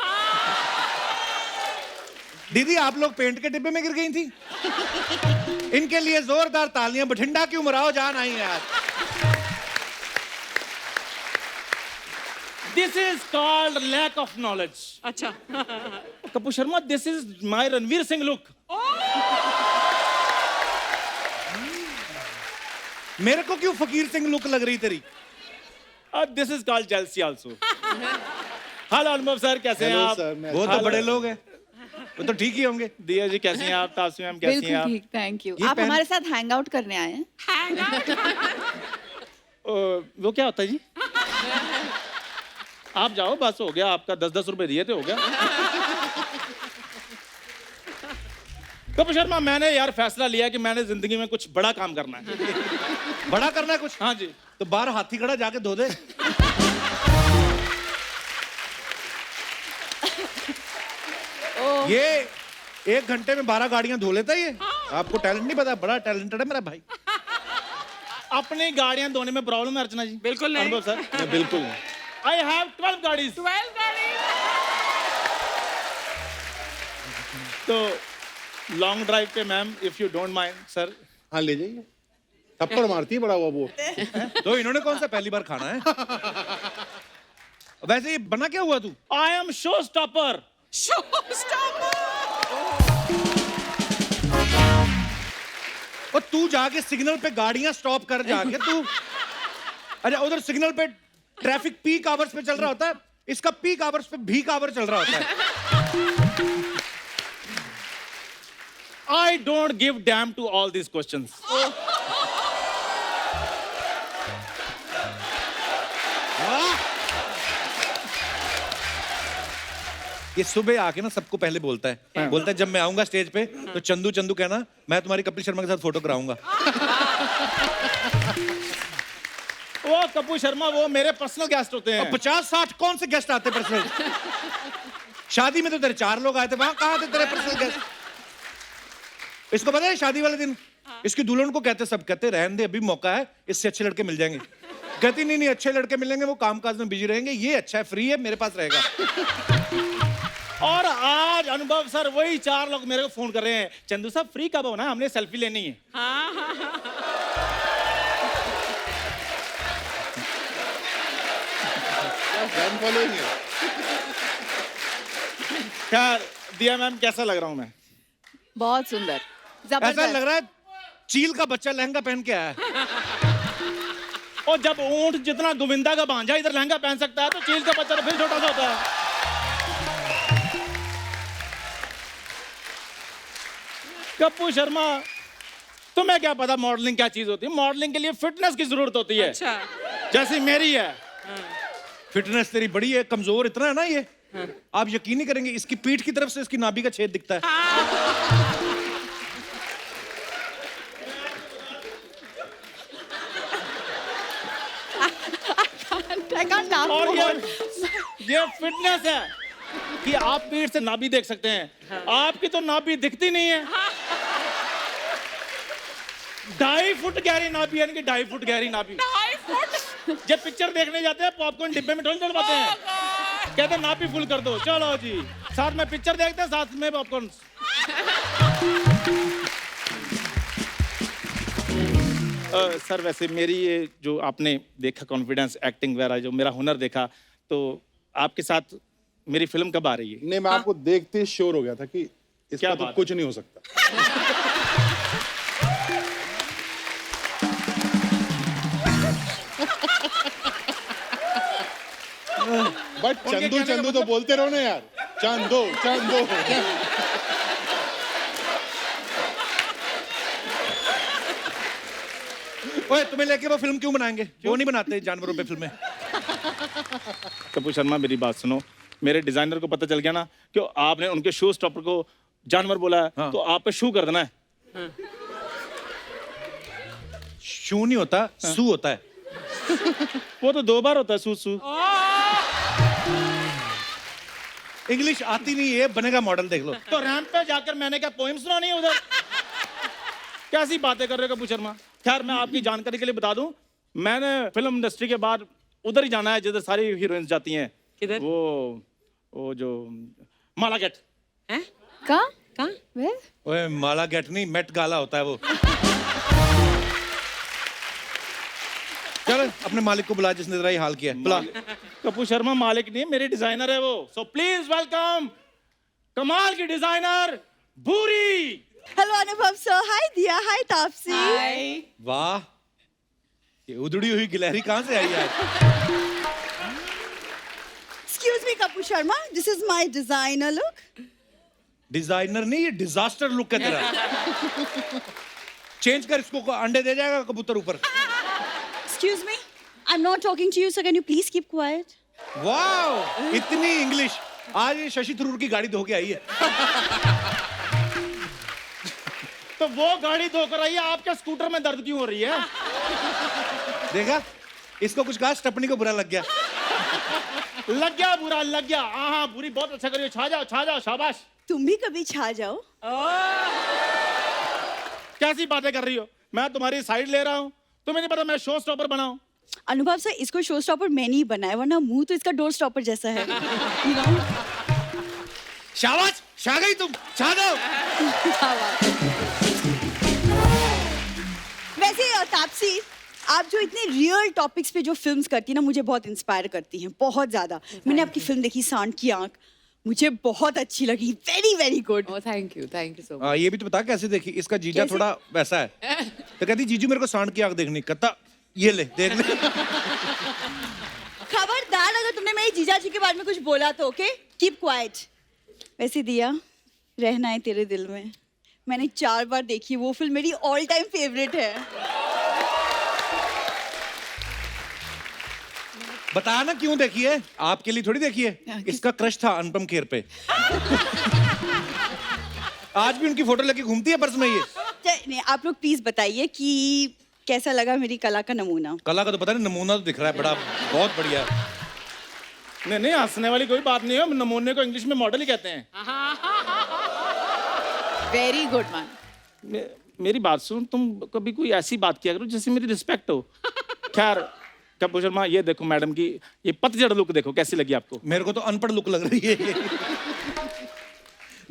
दीदी आप लोग पेंट के डिब्बे में गिर गई थी। इनके लिए जोरदार तालियां। बठिंडा क्यों मराओ, जान आई यार। This is called lack of knowledge. अच्छा Kapoor Sharma, this is my Ranveer Singh look. मेरे को क्यों फकीर सिंह लुक लग रही तेरी? This is called jealousy also. Hello अनुभव सर, कैसे हैं हेलो आप? सर, मैं वो तो Hello. बड़े लोग हैं, वो तो ठीक ही होंगे। दिया जी कैसी हैं आप? तापसी मैम कैसी हैं बिल्कुल आप? ठीक, थैंक यू। ये आप पेन- हमारे साथ हैंग आउट करने आए हैं? वो क्या होता है जी? आप जाओ, बस हो गया आपका। 10-10 रुपए दिए थे, हो गया। कपूर शर्मा, मैंने यार फैसला लिया कि मैंने जिंदगी में कुछ बड़ा काम करना है। बड़ा करना है कुछ? हाँ जी। तो बाहर हाथी खड़ा, जाके धो दे। ये 1 घंटे में 12 गाड़ियां धो लेता है ये। आपको टैलेंट नहीं पता, बड़ा टैलेंटेड है मेरा भाई। अपनी गाड़ियां धोने में प्रॉब्लम है अर्चना जी? बिल्कुल नहीं। अनुभव सर, मैं बिल्कुल नहीं। I have 12 गाड़ीज। 12 गाड़ी। तो लॉन्ग ड्राइव पे ma'am, if you don't mind sir. हाँ ले जाइए। थप्पड़ मारती है बड़ा हुआ वो। तो इन्होंने कौन सा पहली बार खाना है? वैसे ये बना क्या हुआ तू? I am show stopper. और तू जाके सिग्नल पे गाड़ियां स्टॉप कर जाके तू। अच्छा, उधर सिग्नल पे ट्रैफिक पीक आवर्स पे चल रहा होता है, इसका पीक आवर्स पे भीक आवर चल रहा होता है। I don't give damn to all these questions. ये सुबह आके ना सबको पहले बोलता है, बोलता है जब मैं आऊंगा स्टेज पे तो चंदू चंदू कहना, मैं तुम्हारी कपिल शर्मा के साथ फोटो कराऊंगा। वो कपूर शर्मा वो मेरे पर्सनल गेस्ट होते हैं। और 50-60 कौन से गेस्ट आते पर्सनल? शादी में तो तेरे 4 लोग आए थे, वहां कहाँ थे तेरे पर्सनल गेस्ट? इसको पता है शादी वाले दिन इसकी दुल्हन को कहते, सब कहते रहने दे अभी मौका है, इससे अच्छे लड़के मिल जाएंगे। कहती नहीं नहीं, अच्छे लड़के मिलेंगे, वो कामकाज में बिजी रहेंगे, ये अच्छा है, फ्री है, मेरे पास रहेगा। और आज अनुभव सर वही 4 लोग मेरे को फोन कर रहे हैं, चंदू साहब फ्री कब होना है, हमने सेल्फी लेनी है। फैन फॉलोइंग है। खैर दिया मैम, कैसा लग रहा हूँ मैं? बहुत सुंदर, ऐसा जबरदस्त। लग रहा है चील का बच्चा लहंगा पहन के आया है। और जब ऊंट जितना गोविंदा का भांजा इधर लहंगा पहन सकता है, तो चील का बच्चा तो फिर छोटा सा होता है। कपूर शर्मा, तुम्हें क्या पता मॉडलिंग क्या चीज होती है? मॉडलिंग के लिए फिटनेस की जरूरत होती है, अच्छा जैसी मेरी है। फिटनेस तेरी बड़ी है, कमजोर इतना है ना ये। आप यकीन नहीं करेंगे, इसकी पीठ की तरफ से इसकी नाभि का छेद दिखता है। I can't laugh और more. ये फिटनेस है कि आप पीठ से नाभि देख सकते हैं। आपकी तो नाभि दिखती नहीं है। 2.5 फुट गहरी नाभि, यानी कि 2.5 फुट गहरी नाभि। जब पिक्चर देखने जाते हैं पॉपकॉर्न डिब्बे में थोड़ी डलवाते हैं, कहते हैं नाभि फुल कर दो, चलो जी साथ में पिक्चर देखते हैं, साथ में पॉपकॉर्न। सर वैसे मेरी ये जो आपने देखा कॉन्फिडेंस, एक्टिंग वगैरह, जो मेरा हुनर देखा, तो आपके साथ मेरी फिल्म कब आ रही है? नहीं, मैं आपको देखते ही श्योर हो गया था कि इसका क्या तो बात कुछ नहीं हो सकता। बट चंदू चंदू तो बोलते रहो ना यार, चंदू चंदू। ओए, तुम्हें लेके वो फिल्म क्यों बनाएंगे? वो नहीं बनाते जानवरों पे फिल्में। कपूर शर्मा मेरी बात सुनो, मेरे डिजाइनर को पता चल गया ना कि आपने उनके शो स्टॉपर को जानवर बोला है, हाँ। तो आप पे शू कर देना है। शू नहीं होता, सू होता है। वो तो 2 बार होता है सू सू। इंग्लिश आती नहीं है, बनेगा मॉडल देख लो। तो रैंप पे जाकर मैंने क्या पोएम सुनानी है उधर? कैसी बातें कर रहे हो कपूर शर्मा? खैर मैं आपकी जानकारी के लिए बता दूं, मैंने फिल्म इंडस्ट्री के बाद उधर ही जाना है जिधर सारी हीरोइंस जाती हैं। किधर? वो जो मालागेट। हैं? कहाँ कहाँ? Where? ओए माला गेट नहीं, मेट गाला होता है वो। चल अपने मालिक को बुला जिसने तेरा ये हाल किया है। बुला। कपूर शर्मा मालिक नहीं, मेरे डिजाइनर है वो। सो प्लीज वेलकम कमाल की डिजाइनर भूरी। हेलो अनुभव सर, हाय दिया, हाय तापसी। वाह, ये उधड़ी हुई गिलहरी कहाँ से आई है? Excuse me Kapoor Sharma, this is my designer look. Designer नहीं, ये डिजास्टर लुक है तेरा। चेंज कर इसको, अंडे दे जाएगा कबूतर ऊपर। Excuse me, I am not talking to you, so can you please keep quiet? वाह, इतनी इंग्लिश। आज ये शशि थरूर की गाड़ी धो के आई है। तो वो गाड़ी धोकर आई है, आपके स्कूटर में दर्द क्यों हो रही है? देखा, इसको कुछ कहा, स्टेपनी को बुरा लग गया। लग गया बुरा, लग गया। हाँ बुरी, बहुत अच्छा करिए। छा जाओ, शाबाश। तुम भी कभी छा जाओ। कैसी बातें कर रही हो? मैं तुम्हारी साइड ले रहा हूँ। तुम्हें नहीं पता मैं शो स्टॉपर बना हूँ? अनुभव सर, इसको शो स्टॉपर मैंने ही बनाया, वरना मुंह तो इसका डोर स्टॉपर जैसा है। You know? शाबाश, छा गई तुम, छा जाओ। वैसे तापसी, आप जो इतने रियल टॉपिक्स पे जो फिल्म्स करती है ना, मुझे बहुत इंस्पायर करती हैं, बहुत ज्यादा। मैंने आपकी फिल्म देखी सांड की आंख, मुझे बहुत अच्छी लगी, very very good. Oh, thank you so much. ये भी तो बता कैसे देखी। इसका जीजा कैसे? थोड़ा वैसा है, तो कहती जीजू मेरे को सांड की आंख देखनी। कहता ये ले देख ले। खबरदार अगर तुमने मेरी जीजा जी के बारे में कुछ बोला तो ओके, कीप क्वाइट। वैसे दिया, रहना है तेरे दिल में, मैंने 4 बार देखी, वो फिल्म मेरी ऑल टाइम फेवरेट है। बताया ना क्यों देखी है, आपके लिए थोड़ी देखी है। इसका क्रश था अनुपम खेर पे। आज भी उनकी फोटो लेके घूमती है पर्स में ये। नहीं, आप लोग प्लीज बताइए कि कैसा लगा मेरी कला का नमूना। कला का तो पता नहीं, नमूना तो दिख रहा है बड़ा, बहुत बढ़िया है। नहीं, हंसने वाली कोई बात नहीं है। नमूने को इंग्लिश में मॉडल ही कहते हैं। Very good man. मेरी बात सुन, तुम कभी कोई ऐसी बात किया करो जिससे मेरी रिस्पेक्ट हो। खैर कपूर शर्मा, ये देखो मैडम की ये पतझड़ लुक देखो, कैसी लगी आपको? मेरे को तो अनपढ़ लुक लग रही है।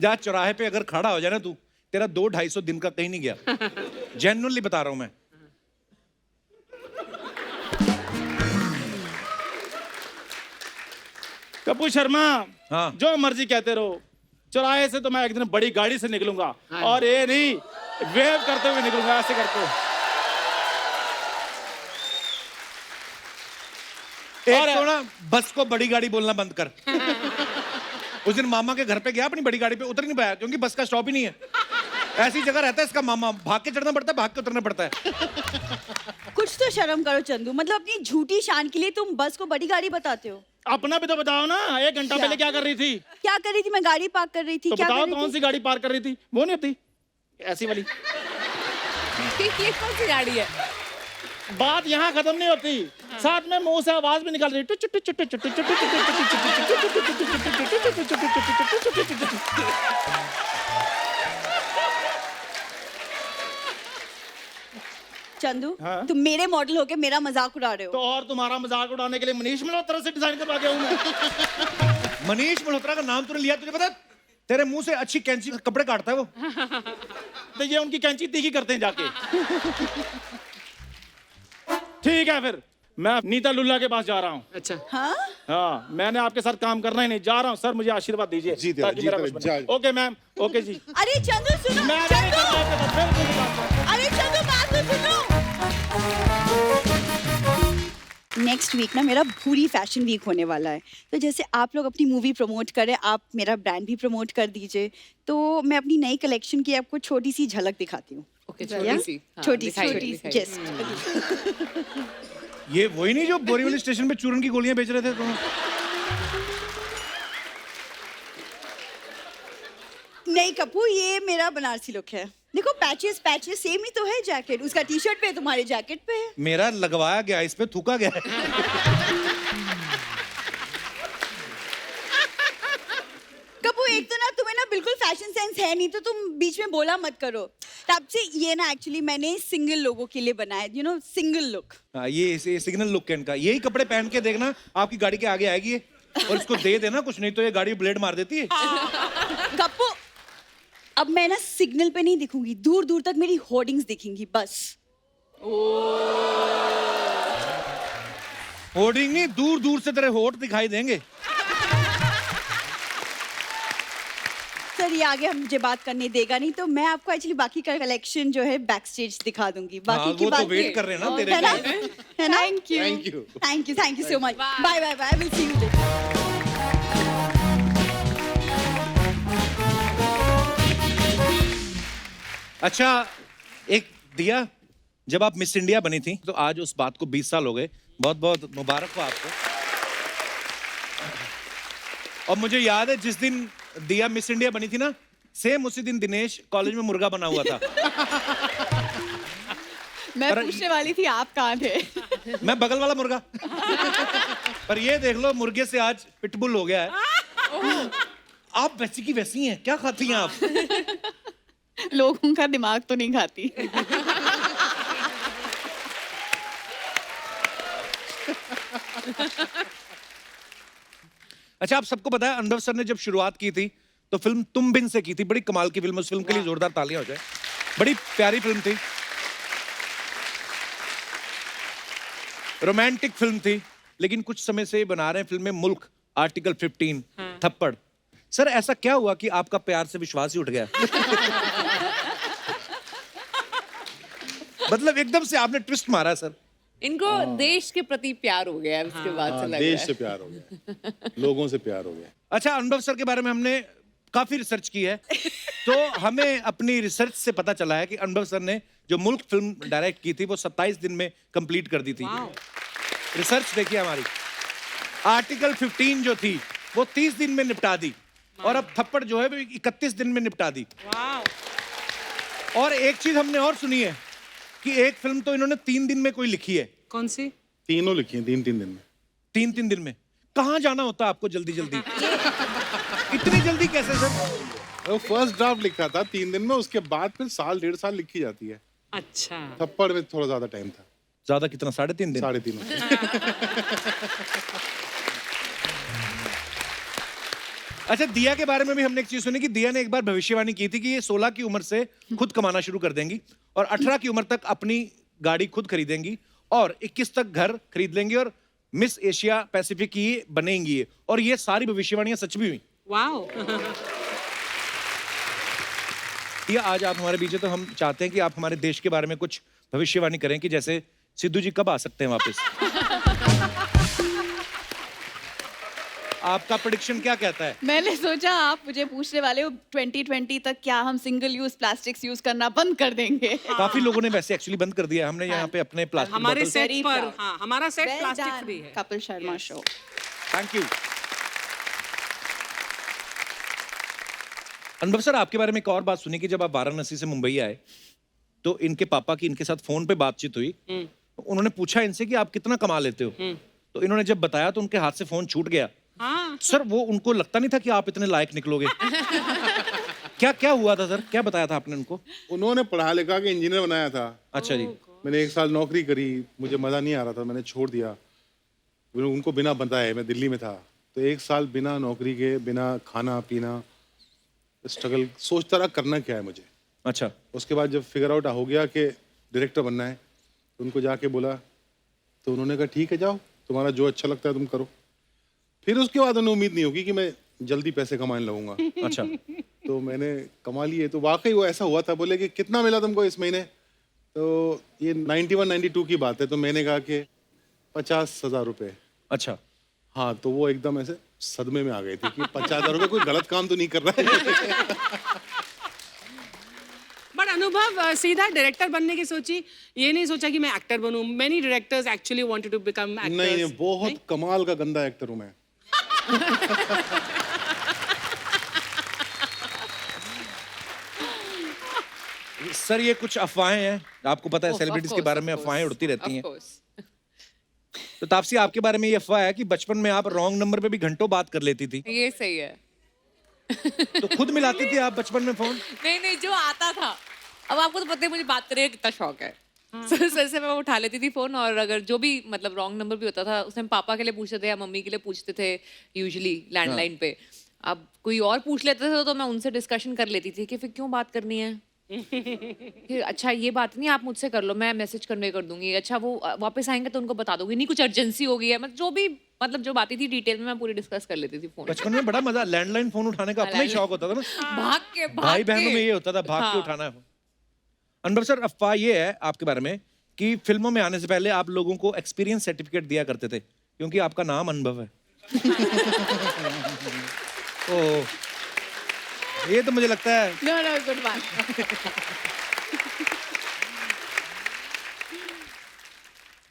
जहाँ चौराहे पे अगर खड़ा हो जाए ना तू, तेरा 200-250 दिन का कहीं नहीं गया। जेन्युइनली बता रहा हूं मैं। कपूर शर्मा, हाँ। जो मर्जी कहते रहो, चौराहे से तो मैं एक दिन बड़ी गाड़ी से निकलूंगा। और ये नहीं, वेव करते हुए निकलूंगा, ऐसे करते हुए। एक तो ना बस को बड़ी गाड़ी बोलना बंद कर। उस दिन मामा के घर पे गया, अपनी बड़ी गाड़ी पे उतर नहीं पाया क्योंकि बस का स्टॉप ही नहीं है। ऐसी जगह रहता है इसका मामा, भाग के चढ़ना पड़ता है, भाग के उतरना पड़ता है। कुछ तो शर्म करो चंदू, मतलब अपनी झूठी शान के लिए तुम बस को बड़ी गाड़ी बताते हो। अपना भी तो बताओ ना, 1 घंटा पहले क्या कर रही थी? क्या कर रही थी? मैं गाड़ी पार्क कर रही थी। तो क्या बताओ कर रही कौन थी? सी गाड़ी पार्क कर रही थी? वो नहीं होती ऐसी वाली। ये कौन सी गाड़ी है? बात यहाँ खत्म नहीं होती, साथ में मुंह से आवाज भी निकल रही। चंदू, हाँ? तुम मेरे मॉडल होके मेरा मजाक उड़ा रहे तो हो। और तुम्हारा मजाक उड़ाने के लिए मनीष मल्होत्रा से डिजाइन करवा के आऊं मैं। मनीष मल्होत्रा का नाम तूने लिया, तुझे पता तेरे मुंह से अच्छी कैंची कपड़े काटता है वो। तो ये उनकी कैंची तीखी करते हैं जाके। ठीक है, फिर मैं नीता लुल्ला के पास जा रहा हूँ। अच्छा, हाँ? हाँ, मैंने आपके साथ काम करना ही नहीं, जा रहा हूँ। सर मुझे आशीर्वाद दीजिए जी, ताकि जी, मेरा जी, कुछ बने। जी। ओके मैम, ओके जी। अरे चंदू सुनो, मैं नहीं चंदू! करना आपके साथ, बिल्कुल नहीं करना। अरे चंदू बात तो सुनो। नेक्स्ट वीक ना मेरा भूरी फैशन वीक होने वाला है, तो जैसे आप लोग अपनी मूवी प्रमोट करें, आप मेरा ब्रांड भी प्रमोट कर दीजिए। तो मैं अपनी नई कलेक्शन की आपको छोटी सी झलक दिखाती हूँ। ओके, या? छोटी सी। हाँ, छोटी दिखाइए, सी दिखाइए। जस्ट। ये वही नहीं जो बोरीवली स्टेशन पे चूरन की गोलियां बेच रहे थे तुम? नहीं कपूर, ये मेरा बनारसी लुक है। देखो पैचेस पैचेस सेम ही तो है। जैकेट उसका टी-शर्ट पे है, तुम्हारे जैकेट पे है। मेरा लगवाया गया, इस पे थूका गया है। कपूर एक तो ना तुम्हें ना बिल्कुल फैशन सेंस है नहीं, तो तुम बीच में बोला मत करो। तब से ये ना एक्चुअली मैंने सिंगल लोगों के लिए बनाया, यू नो, सिंगल लुक। ये सिग्नल लुक है इनका। यही कपड़े पहन के देखना, आपकी गाड़ी के आगे आएगी ये, और इसको दे देना कुछ, नहीं तो ये गाड़ी ब्लेड मार देती है। कपूर अब मैं ना सिग्नल पे नहीं दिखूंगी, दूर दूर तक मेरी होर्डिंग्स दिखेंगी बस। होर्डिंग नहीं, दूर दूर से तेरे होठ दिखाई देंगे। सर ये आगे हम मुझे बात करने देगा नहीं, तो मैं आपको एक्चुअली बाकी का कलेक्शन जो है बैक स्टेज दिखा दूंगी। बाकी हाँ, की वो तो बात वेट कर रहे हैं ना तेरे है ना, लिए। है ना? Thank you. Thank you. Thank you so much. Bye bye bye, will see you later. अच्छा, एक दिया, जब आप मिस इंडिया बनी थी तो आज उस बात को 20 साल हो गए। बहुत बहुत मुबारक हो आपको। और मुझे याद है जिस दिन दिया मिस इंडिया बनी थी ना, सेम उसी दिन दिनेश कॉलेज में मुर्गा बना हुआ था। मैं पूछने वाली थी आप कहाँ थे। मैं बगल वाला मुर्गा। पर ये देख लो, मुर्गे से आज पिटबुल हो गया है। आप वैसी की वैसी हैं, क्या खाती हैं आप? लोगों का दिमाग तो नहीं खाती। अच्छा, आप सबको पता है अनुभव सर ने जब शुरुआत की थी तो फिल्म तुम बिन से की थी। बड़ी कमाल की फिल्म, उस फिल्म के लिए जोरदार तालियां हो जाए। बड़ी प्यारी फिल्म थी, रोमांटिक फिल्म थी, लेकिन कुछ समय से बना रहे हैं फिल्म में मुल्क, आर्टिकल 15, थप्पड़। सर ऐसा क्या हुआ कि आपका प्यार से विश्वास ही उठ गया? मतलब एकदम से आपने ट्विस्ट मारा सर। इनको देश के प्रति प्यार हो गया है उसके बाद से लग रहा देश है। से प्यार हो गया, लोगों से प्यार हो गया। अच्छा, अनुभव सर के बारे में हमने काफी रिसर्च की है, तो हमें अपनी रिसर्च से पता चला है कि अनुभव सर ने जो मुल्क फिल्म डायरेक्ट की थी वो 27 दिन में कंप्लीट कर दी थी। रिसर्च देखिए हमारी। आर्टिकल 15 जो थी वो 30 दिन में निपटा दी, और अब थप्पड़ जो है वो 31 दिन में निपटा दी। और एक चीज हमने और सुनी है कि एक फिल्म तो इन्होंने 3 दिन में कोई लिखी है। कौन सी? तीनों लिखी हैं 3-3 दिन में। 3-3 दिन में कहाँ जाना होता है आपको जल्दी जल्दी? इतनी जल्दी कैसे सर? वो फर्स्ट ड्राफ्ट लिखा था 3 दिन में, उसके बाद फिर 1.5 साल लिखी जाती है। अच्छा। थप्पड़ में थोड़ा ज्यादा टाइम था। ज्यादा कितना? 3.5 दिन? 3.5। अच्छा, दिया के बारे में भी हमने एक चीज सुनी कि दिया ने एक बार भविष्यवाणी की थी कि ये 16 की उम्र से खुद कमाना शुरू कर देंगी और 18 की उम्र तक अपनी गाड़ी खुद खरीदेंगी और 21 तक घर खरीद लेंगी और मिस एशिया पैसिफिक की बनेंगी। और ये सारी भविष्यवाणियां सच भी हुई। वाओ। दिया, आज आप हमारे बीच हैं तो हम चाहते हैं कि आप हमारे देश के बारे में कुछ भविष्यवाणी करें कि जैसे सिद्धू जी कब आ सकते हैं वापस? आपका प्रेडिक्शन क्या कहता है? मैंने सोचा आप मुझे पूछने वाले हो 2020 तक क्या हम सिंगल यूज प्लास्टिक्स यूज करना बंद कर देंगे। काफी लोगों ने वैसे एक्चुअली बंद कर दिया है। हमने यहाँ पे अपने प्लास्टिक हमारे बॉटल। सेट Very पर, proud. हाँ, हमारा सेट प्लास्टिक फ्री है। Kapil Sharma show. Thank you. अनुभव सर, आपके बारे में एक और बात सुनी कि जब आप वाराणसी से मुंबई आए तो इनके पापा की इनके साथ फोन पे बातचीत हुई। तो उन्होंने पूछा इनसे कि आप कितना कमा लेते हो, तो इन्होंने जब बताया तो उनके हाथ से फोन छूट गया। हाँ। सर वो उनको लगता नहीं था कि आप इतने लायक निकलोगे। क्या क्या हुआ था सर? क्या बताया था आपने उनको? उन्होंने पढ़ा लिखा के इंजीनियर बनाया था। अच्छा जी। मैंने 1 साल नौकरी करी, मुझे मज़ा नहीं आ रहा था, मैंने छोड़ दिया। उनको बिना बताए, मैं दिल्ली में था तो 1 साल बिना नौकरी के, बिना खाना पीना, स्ट्रगल, सोचता रहा करना क्या है मुझे। अच्छा। उसके बाद जब फिगर आउट हो गया कि डायरेक्टर बनना है तो उनको जाके बोला, तो उन्होंने कहा ठीक है जाओ, तुम्हारा जो अच्छा लगता है तुम करो। फिर उसके बाद उन्हें उम्मीद नहीं होगी कि मैं जल्दी पैसे कमाने लगूंगा। अच्छा। तो मैंने कमा लिए। तो वाकई वो ऐसा हुआ था। बोले कि कितना मिला तुमको इस महीने? तो ये 91-92 की बात है। तो मैंने कहा कि 50,000 रुपये। अच्छा। हाँ, तो वो एकदम ऐसे सदमे में आ गई थी कि 50,000 रुपये कोई गलत काम तो नहीं कर रहा है। बट अनुभव सीधा डायरेक्टर बनने की सोची, ये नहीं सोचा कि मैं एक्टर बनूं? Many directors actually wanted to become actors. नहीं, बहुत कमाल का गंदा एक्टर हूँ मैं। सर ये कुछ अफवाहें हैं, आपको पता है सेलिब्रिटीज के बारे में अफवाहें उड़ती रहती हैं। तो तापसी, आपके बारे में ये अफवाह है कि बचपन में आप रॉन्ग नंबर पे भी घंटों बात कर लेती थी। ये सही है। तो खुद मिलाती थी आप बचपन में फोन? नहीं, जो आता था। अब आपको तो पता है मुझे बात करने का कितना शौक है। सर से मैं उठा लेती थी फोन, और अगर जो भी मतलब रॉन्ग नंबर भी होता था उसमें पापा के लिए पूछते थे या मम्मी के लिए पूछते थे यूजुअली लैंडलाइन पे। अब कोई और पूछ लेते थे तो मैं उनसे डिस्कशन कर लेती थी कि फिर क्यों बात करनी है कि अच्छा ये बात नहीं, आप मुझसे कर लो, मैं मैसेज कन्वे कर दूंगी, अच्छा वो वापस आएंगे तो उनको बता दूंगी, नहीं कुछ अर्जेंसी हो गई है, मतलब जो भी मतलब जो बातें थी डिटेल में मैं पूरी डिस्कस कर लेती थी फोन। बचपन में बड़ा मजा, लैंडलाइन फोन उठाने का अपना ही शौक होता था ना, भाग भाई बहनों में ये होता था, भाग के उठाना है। अनवर सर, अफवाह ये है आपके बारे में कि फिल्मों में आने से पहले आप लोगों को एक्सपीरियंस सर्टिफिकेट दिया करते थे क्योंकि आपका नाम अनुभव है। ओ, ये तो मुझे लगता है नो नो गुड वन।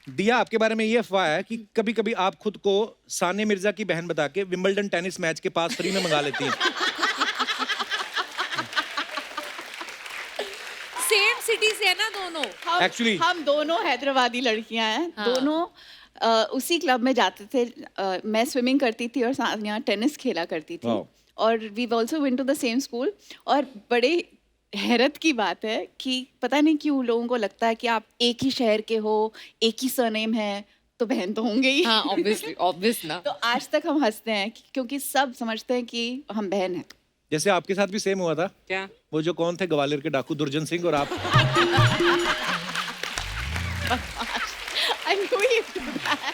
दिया, आपके बारे में ये अफवाह है कि कभी कभी आप खुद को सानिया मिर्जा की बहन बता के विंबलडन टेनिस मैच के पास फ्री में मंगा लेती हैं। सेम सिटी से है ना दोनों। Actually- हम दोनों हैदराबादी लड़कियां हैं, हाँ। दोनों उसी क्लब में जाते थे। मैं स्विमिंग करती थी और सानिया टेनिस खेला करती थी। Wow. और we also went to the same school. और बड़े हैरत की बात है कि पता नहीं क्यों लोगों को लगता है कि आप एक ही शहर के हो, एक ही सरनेम है, तो बहन तो होंगे ही। हाँ ऑब्वियसली, ऑब्वियस ना। तो आज तक हम हंसते हैं क्योंकि सब समझते हैं कि हम बहन हैं। जैसे आपके साथ भी सेम हुआ था, क्या? वो जो कौन थे ग्वालियर के डाकू दुर्जन सिंह और आप। I knew you'd do that.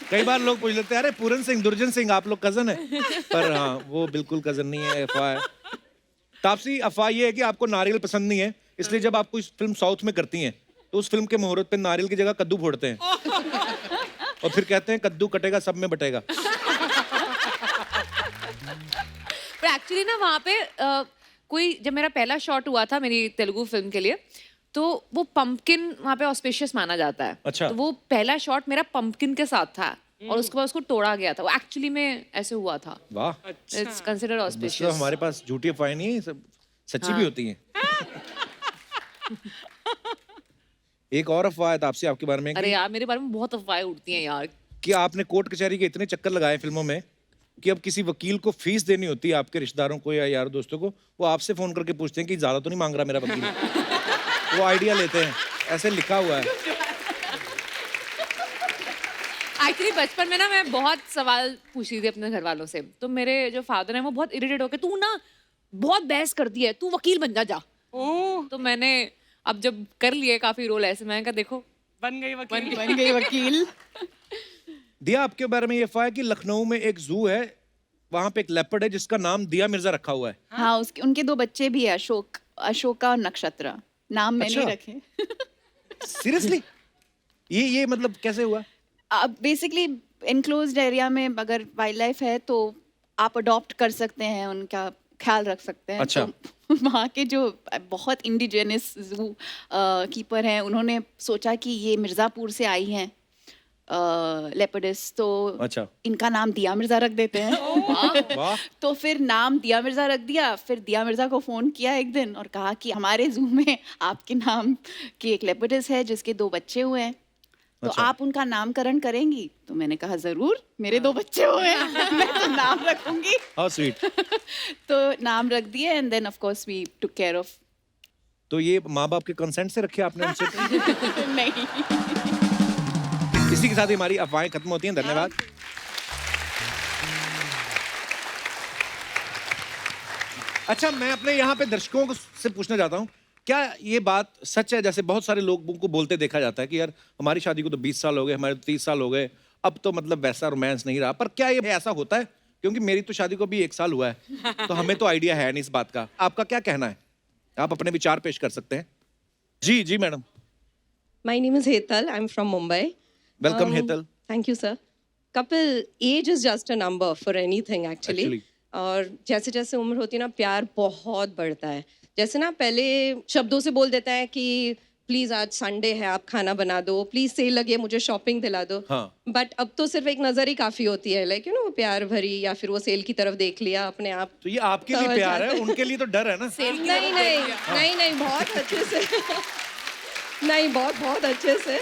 कई बार लोग पूछ लेते हैं अरे पूरन सिंह दुर्जन सिंह आप लोग कजन है, पर हाँ वो बिल्कुल कजन नहीं है, अफवाह है। तापसी, अफवाह ये है कि आपको नारियल पसंद नहीं है, इसलिए जब आप कोई फिल्म साउथ में करती हैं तो उस फिल्म के मुहूर्त पे नारियल की जगह कद्दू फोड़ते हैं और फिर कहते हैं कद्दू कटेगा सब में बटेगा। पर एक्चुअली ना वहाँ पे कोई जब मेरा पहला शॉट हुआ था मेरी तेलुगु फिल्म के लिए, तो वो पंपकिन वहाँ पे ऑस्पिशियस माना जाता है। अच्छा। तो वो पहला शॉट मेरा पंपकिन के साथ था और उसके बाद उसको तोड़ा गया था। वो एक्चुअली में ऐसे हुआ था। वाह, इट्स कंसिडर्ड मतलब ऑस्पिशियस। हमारे पास झूठी अफवाहें नहीं है, सब सच्ची भी होती हैं। एक और अफवाह है तापसी आपके बारे में अरे यार मेरे बारे में बहुत अफवाहें उड़ती हैं यार। कि आपने कोर्ट कचहरी के इतने चक्कर लगाए फिल्मों में कि अब किसी वकील को फीस देनी होती है आपके रिश्तेदारों को या यार दोस्तों को, वो आपसे फोन करके पूछते हैं कि ज्यादा तो नहीं मांग रहा मेरा वकील। वो आइडिया लेते हैं, ऐसे लिखा हुआ है। एक्चुअली बचपन में ना मैं बहुत सवाल पूछती थी अपने घर वालों से, तो मेरे जो फादर हैं वो बहुत इरिटेट होके, तू ना बहुत बहस करती है, तू वकील बन जा। तो मैंने अब जब कर लिए काफी रोल ऐसे, मैंने कहा देखो बन गई वकील। बन गई वकील। दिया, आपके बारे में ये अफवाह है कि लखनऊ में एक जू है, वहां पे एक लेपर्ड है जिसका नाम दिया मिर्जा रखा हुआ है। हाँ, उसके उनके 2 बच्चे भी है, अशोका और नक्षत्र। नाम मैंने अच्छा। रखे। सीरियसली? ये मतलब कैसे हुआ? अब बेसिकली इनक्लोज्ड एरिया में अगर वाइल्ड लाइफ है तो आप अडॉप्ट कर सकते हैं, उनका ख्याल रख सकते हैं। अच्छा। तो वहाँ के जो बहुत इंडिजिनस जू कीपर हैं, उन्होंने सोचा कि ये मिर्ज़ापुर से आई हैं लेपर्डिस, तो अच्छा। इनका नाम दिया मिर्जा रख देते हैं। वाह। तो फिर नाम दिया मिर्जा रख दिया। फिर दिया मिर्जा को फोन किया एक दिन और कहा कि हमारे जू में आपके नाम की एक लेपर्डिस है जिसके 2 बच्चे हुए हैं, तो अच्छा। आप उनका नामकरण करेंगी? तो मैंने कहा जरूर, मेरे 2 बच्चे हुए हैं, मैं तो नाम रखूंगी। How sweet. तो नाम रख दिए and then of course we took care of. तो ये माँ बाप के कंसेंट से रखे आपने उनसे? नहीं। इसी के साथ ही हमारी अफवाहें खत्म होती हैं। धन्यवाद। अच्छा, मैं अपने यहाँ पे दर्शकों से पूछना चाहता हूँ, क्या ये बात सच है, जैसे बहुत सारे लोगों को बोलते देखा जाता है कि यार हमारी शादी को तो 20 साल हो गए, हमारे तो 30 साल हो गए, अब तो मतलब वैसा रोमांस नहीं रहा, पर क्या ये ऐसा होता है? क्योंकि मेरी तो शादी को भी 1 साल हुआ है, तो हमें तो आइडिया है नहीं इस बात का। आपका क्या कहना है? आप अपने विचार पेश कर सकते हैं। जी जी madam. My name is Hetal. I'm from Mumbai. Welcome Hetal. Thank you, sir. Couple, age is just a number for anything actually. Actually. और जैसे जैसे उम्र होती है ना, प्यार बहुत बढ़ता है। जैसे ना पहले शब्दों से बोल देता है कि प्लीज आज संडे है, आप खाना बना दो, प्लीज सेल लगी है, मुझे शॉपिंग दिला दो। हाँ। बट अब तो सिर्फ एक नजर ही काफी होती है, लाइक यू नो प्यार भरी, या फिर वो सेल की तरफ देख लिया अपने आप। तो ये आपके लिए प्यार है, उनके लिए तो डर है ना? नहीं नहीं नहीं नहीं, बहुत अच्छे से नहीं, बहुत अच्छे से।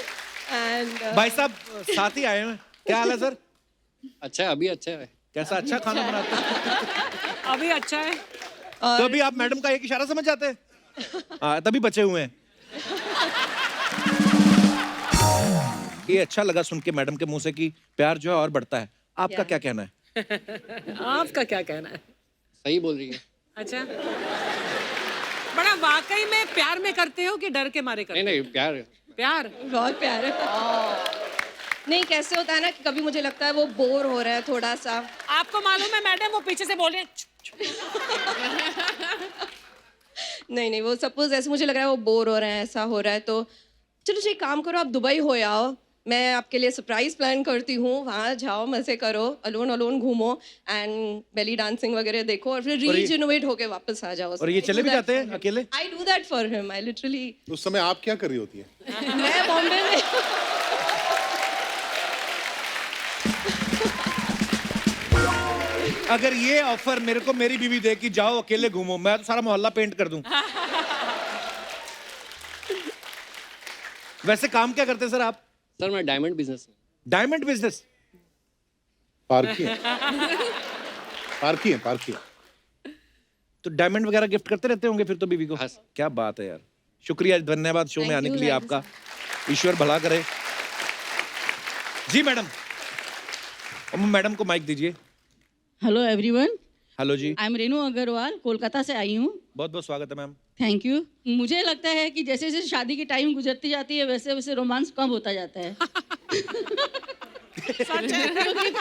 एंड भाई साहब साथ ही आए हैं, क्या हाल है सर? अच्छा है, अभी अच्छा है। कैसा अच्छा खाना बनाते हैं? अभी अच्छा है। तो अभी आप मैडम का एक इशारा समझ जाते हैं? हाँ, तभी बचे हुए हैं। ये अच्छा लगा सुन के मैडम के मुंह से कि प्यार जो है और बढ़ता है। आपका क्या कहना है? आपका क्या कहना है? सही बोल रही है। अच्छा, बड़ा वाकई में प्यार में करते हो कि डर के मारे करते नहीं हो? नहीं प्यार प्यार। बहुत प्यार है। नहीं, कैसे होता है ना कि कभी मुझे लगता है वो बोर हो रहा है थोड़ा सा। आपको मालूम है मैडम, वो पीछे से बोल रहे हैं नहीं नहीं, वो सपोज ऐसे मुझे लग रहा है वो बोर हो रहे हैं, ऐसा हो रहा है, तो चलो जी, एक काम करो, आप दुबई हो आओ, मैं आपके लिए सरप्राइज प्लान करती हूँ, वहाँ जाओ, मजे करो, अलोन अलोन घूमो एंड बेली डांसिंग वगैरह देखो और फिर रीजनरेट होके वापस आ जाओ। और ये चले भी जाते हैं अकेले? I do that for him, I literally. उस समय आप क्या कर रही होती है? मैं बॉम्बे में अगर ये ऑफर मेरे को मेरी बीवी दे कि जाओ अकेले घूमो, मैं तो सारा मोहल्ला पेंट कर दूं। वैसे काम क्या करते हैं सर आप? सर मैं डायमंड बिजनेस में। Diamond business? पार्की है, पार्की है, पार्की है। तो डायमंड वगैरह गिफ्ट करते रहते होंगे फिर तो बीवी को? हाँ सर। क्या बात है यार, शुक्रिया, धन्यवाद शो में आने के लिए आपका, ईश्वर भला करे। जी मैडम, मैडम को माइक दीजिए। हेलो एवरीवन, हेलो जी, आई एम रेनू अग्रवाल, कोलकाता से आई हूँ। बहुत बहुत स्वागत है मैम। Thank you. मुझे लगता है कि जैसे जैसे शादी की टाइम गुजरती जाती है वैसे वैसे रोमांस कम होता जाता है। क्योंकि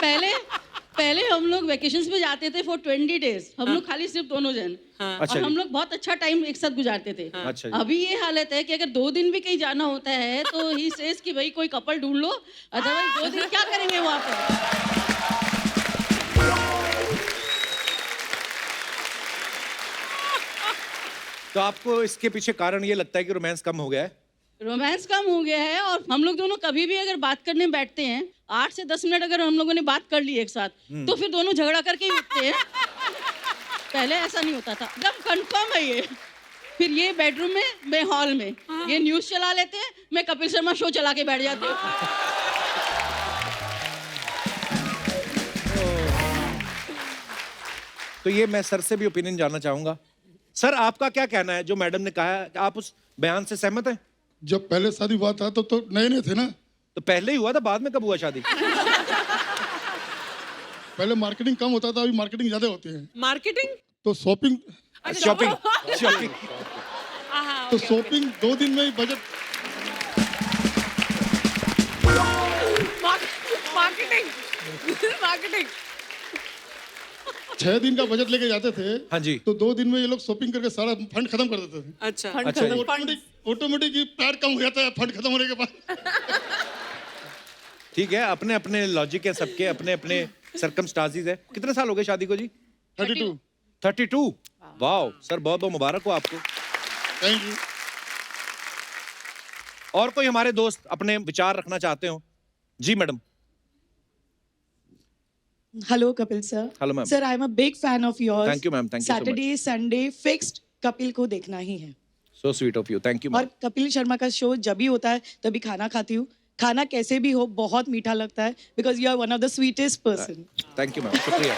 पहले हम लोग वेकेशंस पे जाते थे फॉर 20 डेज, हम लोग खाली सिर्फ दोनों जन, अच्छा और हम जी। लोग बहुत अच्छा टाइम एक साथ गुजारते थे। अच्छा जी। अभी ये हालत है कि अगर 2 दिन भी कहीं जाना होता है तो ही सेज कि भाई कोई कपल ढूंढ लो, अदरवाइज 2 दिन क्या करेंगे वहाँ पर। तो आपको इसके पीछे कारण ये लगता है कि रोमांस कम हो गया है? रोमांस कम हो गया है, और हम लोग दोनों कभी भी अगर बात करने बैठते हैं 8 से 10 मिनट अगर हम लोगों ने बात कर ली एक साथ, तो फिर दोनों झगड़ा करके ही उठते हैं। पहले ऐसा नहीं होता था, एकदम कंफर्म है ये। फिर ये बेडरूम में, मैं हॉल में, ये न्यूज चला लेते हैं, मैं कपिल शर्मा शो चला के बैठ जाती हूँ। तो ये मैं सर से भी ओपिनियन जानना चाहूंगा। सर आपका क्या कहना है जो मैडम ने कहा है, आप उस बयान से सहमत हैं? जब पहले शादी हुआ था तो नए नए थे ना, तो पहले ही हुआ था, बाद में कब हुआ शादी? पहले मार्केटिंग कम होता था, अभी मार्केटिंग ज्यादा होती है। मार्केटिंग। तो शॉपिंग शॉपिंग शॉपिंग तो शॉपिंग 2 दिन में ही बजट। मार्केटिंग मार्केटिंग 6 दिन का बजट लेके जाते थे। हाँ जी। तो 2 दिन में ये लोग शॉपिंग करके सारा फंड खत्म कर देते थे। अच्छा अच्छा जी। ऑटोमेटिक ही प्यार कम हो जाता है फंड खत्म होने के बाद। ठीक है, अपने अपने लॉजिक है, सबके अपने अपने सर्कमस्टांसेस है। कितने साल हो गए शादी को जी? 32। 32। वाह सर, बहुत बहुत मुबारक हो आपको। Thank you. और कोई हमारे दोस्त अपने विचार रखना चाहते हो? जी मैडम। Hello Kapil sir. Hello ma'am. Sir I am a big fan of yours. Thank you ma'am, thank you so much. Saturday Sunday fixed Kapil को देखना ही है। So sweet of you, thank you और मैम। कपिल शर्मा का शो जब भी होता है तभी खाना खाती हूँ। खाना कैसे भी हो बहुत मीठा लगता है, because you are one of the sweetest person. Thank you ma'am, शुक्रिया।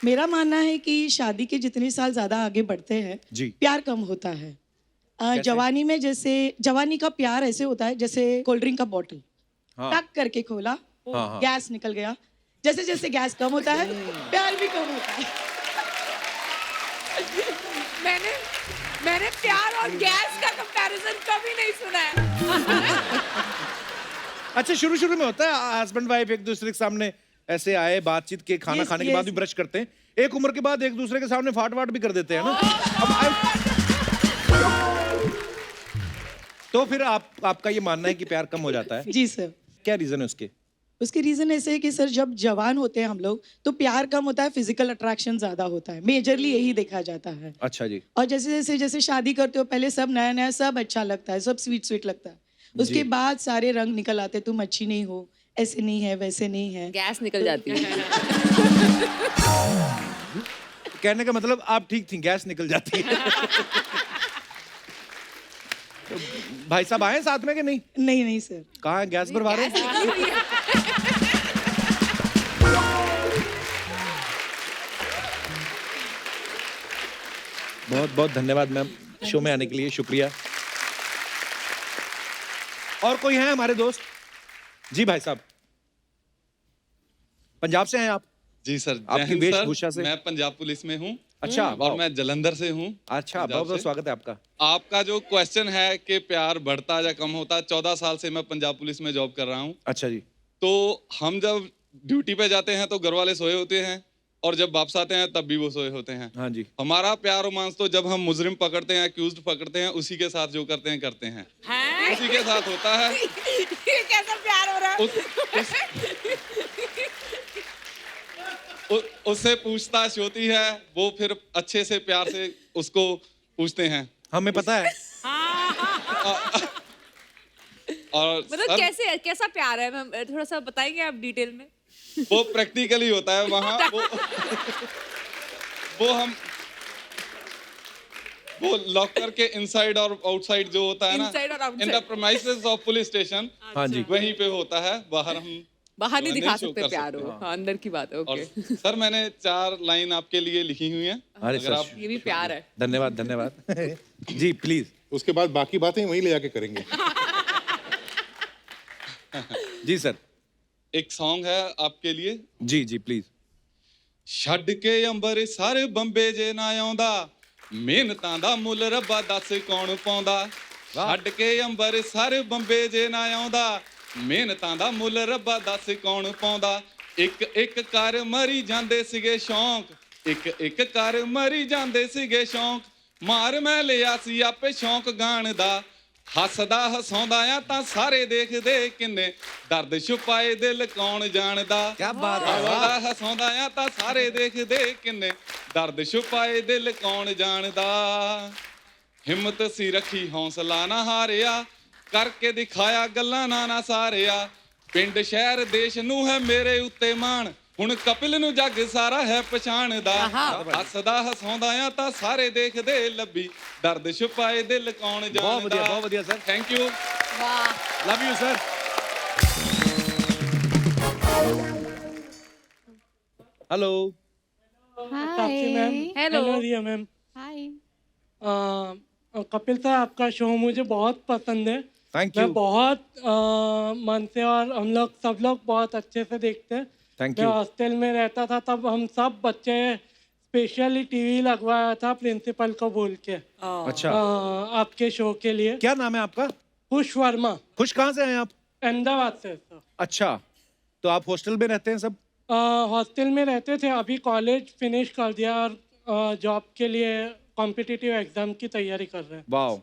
मेरा मानना है कि शादी के जितने साल ज्यादा आगे बढ़ते हैं जी। प्यार कम होता है। जवानी में जैसे जवानी का प्यार ऐसे होता है जैसे कोल्ड ड्रिंक का बॉटल हाँ। टक करके खोला, हाँ। गैस निकल गया। जैसे जैसे गैस कम होता है प्यार भी कम होता है। मैंने प्यार और गैस का कंपैरिजन कभी नहीं सुना है। अच्छा, शुरू शुरू में होता है हस्बैंड वाइफ एक दूसरे के सामने ऐसे आए, बातचीत के, खाना Yes, खाने के बाद भी yes. ब्रश करते हैं। एक उम्र के बाद एक दूसरे के सामने फाट वाट भी कर देते हैं ना। तो फिर आपका ये मानना है कि प्यार कम हो जाता है? जी सर। क्या रीजन है उसके? उसके रीजन ऐसे है कि सर जब जवान होते हैं हम लोग तो प्यार कम होता है, फिजिकल अट्रैक्शन ज्यादा होता है, मेजरली यही देखा जाता है। अच्छा जी। और जैसे जैसे जैसे शादी करते हो पहले सब नया नया, सब अच्छा लगता है, सब स्वीट स्वीट लगता है। उसके बाद सारे रंग निकल आते, तुम अच्छी नहीं हो, ऐसे नहीं है, वैसे नहीं है, गैस निकल जाती है। कहने का मतलब आप ठीक थी, गैस निकल जाती है। तो भाई साहब आए साथ में कि नहीं? नहीं नहीं सर। कहाँ है, गैस भरवा रहे हैं? बहुत बहुत धन्यवाद मैम, शो में आने के लिए शुक्रिया। और कोई है हमारे दोस्त? जी भाई साहब। पंजाब से हैं आप? जी सर, आपकी जय हिंद सर। वेशभूषा से? मैं पंजाब पुलिस में हूँ। अच्छा, और वाह। मैं जलंधर से हूँ। अच्छा, पंजाब बहुत बहुत से। स्वागत है आपका। आपका जो क्वेश्चन है कि प्यार बढ़ता या कम होता, 14 साल से मैं पंजाब पुलिस में जॉब कर रहा हूँ। अच्छा जी। तो हम जब ड्यूटी पे जाते हैं तो घर वाले सोए होते हैं, और जब वापस आते हैं तब भी वो सोए होते हैं। हाँ जी। हमारा प्यार रोमांस तो जब हम मुजरिम पकड़ते हैं, अक्यूज्ड पकड़ते हैं, उसी के साथ जो करते हैं उसी के साथ होता है। ये कैसा प्यार हो रहा है? उससे पूछताछ होती है, वो फिर अच्छे से प्यार से उसको पूछते हैं। हमें पता है। और मतलब सर, कैसे कैसा प्यार है, मैं थोड़ा सा बताएंगे आप डिटेल में? वो प्रैक्टिकली होता है वहाँ। वो लॉकर के इनसाइड और आउटसाइड जो होता है ना, Inside और outside। In the premises of police station, हाँ जी। वहीं पे होता है। बाहर हम बाहर नहीं दिखा शो सकते कर प्यार सकते हो, हैं। हाँ, अंदर की बात है। और ओके, सर मैंने 4 लाइन आपके लिए लिखी हुई हैं। अरे अगर आप सर, ये भी प्यार है। धन्यवाद धन्यवाद। जी प्लीज। उसके बाद बाकी बातें वहीं ले जाके करेंगे। जी सर। एक सॉन्ग है आपके लिए। जी जी प्लीज। ਛੱਡ ਕੇ ਅੰਬਰਸਰ ਬੰਬੇ ਜੇ ਨਾ ਆਉਂਦਾ, ਮਿਹਨਤਾਂ ਦਾ ਮੁੱਲ ਰੱਬਾ ਦੱਸ ਕੌਣ ਪਾਉਂਦਾ। ਛੱਡ ਕੇ ਅੰਬਰਸਰ ਬੰਬੇ ਜੇ ਨਾ ਆਉਂਦਾ, ਮਿਹਨਤਾਂ ਦਾ ਮੁੱਲ ਰੱਬਾ ਦੱਸ ਕੌਣ ਪਾਉਂਦਾ। ਇੱਕ ਇੱਕ ਕਰ ਮਰੀ ਜਾਂਦੇ ਸੀਗੇ ਸ਼ੌਂਕ, ਇੱਕ ਇੱਕ ਕਰ ਮਰੀ ਜਾਂਦੇ ਸੀਗੇ ਸ਼ੌਂਕ। ਮਾਰ ਮੈਂ ਲਿਆ ਸੀ ਆਪੇ ਸ਼ੌਂਕ ਗਾਣ ਦਾ, ਹੱਸਦਾ ਹਸਾਉਂਦਾ ਆ ਤਾਂ ਸਾਰੇ ਦੇਖਦੇ ਕਿੰਨੇ, ਦਰਦ ਛੁਪਾਏ ਦਿਲ ਕੌਣ ਜਾਣਦਾ। क्या बात है। ਹੱਸਦਾ ਹਸਾਉਂਦਾ ਆ ਤਾਂ ਸਾਰੇ ਦੇਖਦੇ ਕਿੰਨੇ, ਦਰਦ ਛੁਪਾਏ ਦਿਲ ਕੌਣ ਜਾਣਦਾ। ਹਿੰਮਤ ਸੀ ਰੱਖੀ ਹੌਸਲਾ ਨਾ ਹਾਰਿਆ, ਕਰਕੇ ਦਿਖਾਇਆ ਗੱਲਾਂ ਨਾ ਸਾਰਿਆ। ਪਿੰਡ ਸ਼ਹਿਰ ਦੇਸ਼ ਨੂੰ ਹੈ ਮੇਰੇ ਉੱਤੇ ਮਾਣ, ਹੁਣ ਕਪਿਲ ਨੂੰ ਜੱਗ ਸਾਰਾ ਹੈ ਪਛਾਣਦਾ। ਹੱਸਦਾ ਹਸਾਉਂਦਾ ਆ ਤਾਂ ਸਾਰੇ ਦੇਖਦੇ ਲੱਭੀ, ਦਰਦ ਛੁਪਾਏ ਦਿਲ ਕੌਣ ਜਾਣਦਾ। बहुत बढ़िया sir. Thank you. Love you sir. Hello. Taapsee ma'am, hello. Riya ma'am. Hi. Kapil sir, आपका शो मुझे बहुत पसंद है। थैंक मैं यू। बहुत मन से, और हम लोग सब लोग बहुत अच्छे से देखते हैं। थैंक मैं यू। हॉस्टल में रहता था, तब हम सब बच्चे स्पेशली टीवी लगवाया था प्रिंसिपल को बोल के। अच्छा, आपके शो के लिए। क्या नाम है आपका? खुश वर्मा, खुश कहाँ से हैं आप? अहमदाबाद से सर। अच्छा, तो आप हॉस्टल में रहते हैं सब? हॉस्टल में रहते थे, अभी कॉलेज फिनिश कर दिया और जॉब के लिए कॉम्पिटिटिव एग्जाम की तैयारी कर रहे हैं। वाओ।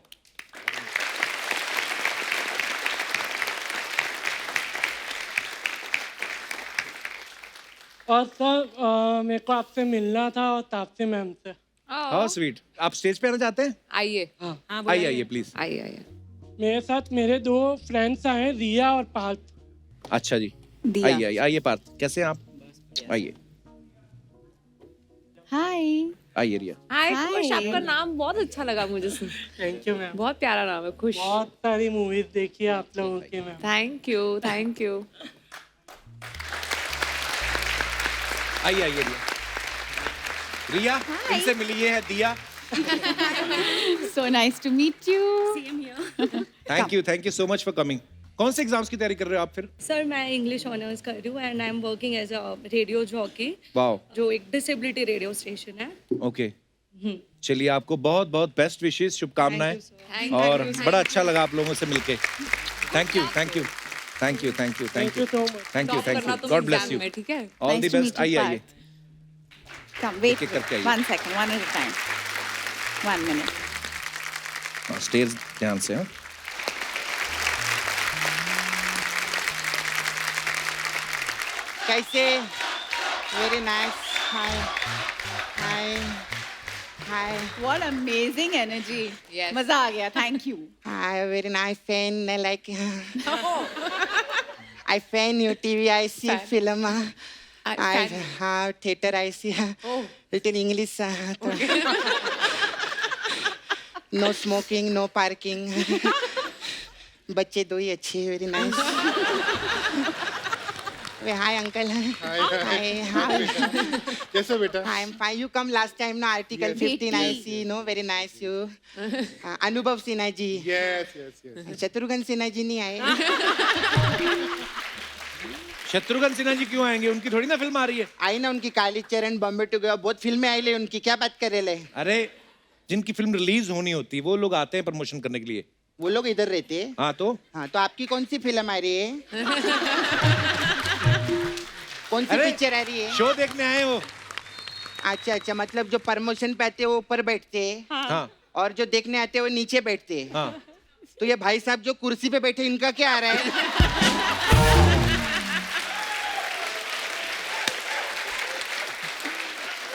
और सर मेरे को आपसे मिलना था, और तापसी मैम से। How sweet. आप स्टेज पे आना चाहते हैं? आइए, आइए आइए प्लीज। आइए, आइए। मेरे साथ मेरे 2 फ्रेंड्स आए, रिया और पार्थ। अच्छा जी। दिया। आइए आइए आइए पार्थ, कैसे हैं आप? आइए हाय। आइए रिया। हाय Hi। खुश, आपका नाम बहुत अच्छा लगा मुझे सुन। Thank you ma'am. बहुत प्यारा नाम है, खुश। बहुत सारी मूवीज देखी है आप लोगों की ma'am. Thank you, thank you. आइए आइए रिया। रिया, इनसे मिली, ये है दिया। So nice to meet you. Thank you so much for coming. कौन से एग्जाम्स की तैयारी कर रहे हो आप फिर? सर मैं इंग्लिश ऑनर्स कर रही हूँ and I am working as a radio jockey, wow. जो एक डिसेबिलिटी रेडियो स्टेशन है। ओके, चलिए आपको बहुत बहुत बेस्ट विशेष शुभकामनाएं, Thank you, और thank you। बड़ा अच्छा लगा आप लोगों से मिलके। Thank you thank you thank you thank you thank you so much. Thank you Top करना तुम गॉड ब्लेस exam यू, में, ठीक है? All Nice the to best. meet you, आइए आइए। Come, wait. एक-एक करके आइए। 1 second, one at a time. 1 minute. Stage ध्यान से। हाँ, कैसे? Very nice. Hi hi hi. What amazing energy. Yes. मजा आ गया. Thank you. Hi, very nice fan. Like I fan you TV, I see film, I हाँ theatre, I see little English. No smoking, no parking. बच्चे 2 ही अच्छे हैं। Very nice. Hi uncle. Hi hi. कैसे बेटा? I am fine. You come last time no article 15 I C no, very nice you. Anubhav Sinha ji. Yes yes yes. Shatrughan Sinha ji नहीं आए। शत्रुघ्न सिन्हा जी क्यों आएंगे? उनकी थोड़ी ना फिल्म आ रही है। आई ना उनकी काली चरण, बॉम्बे टू गया, बहुत फिल्में आई ले उनकी, क्या बात कर रहे? अरे जिनकी फिल्म रिलीज होनी होती वो लोग आते हैं प्रमोशन करने के लिए। वो लोग इधर रहते हैं। हाँ तो आपकी कौन सी फिल्म आ रही है? कौन सी पिक्चर आ रही है? शो देखने आए वो। अच्छा, मतलब जो प्रमोशन पे आते हैं वो ऊपर बैठते हैं। हाँ। और जो देखने आते हैं वो नीचे बैठते हैं। हाँ। तो ये भाई साहब जो कुर्सी पे बैठे इनका क्या आ रहा है?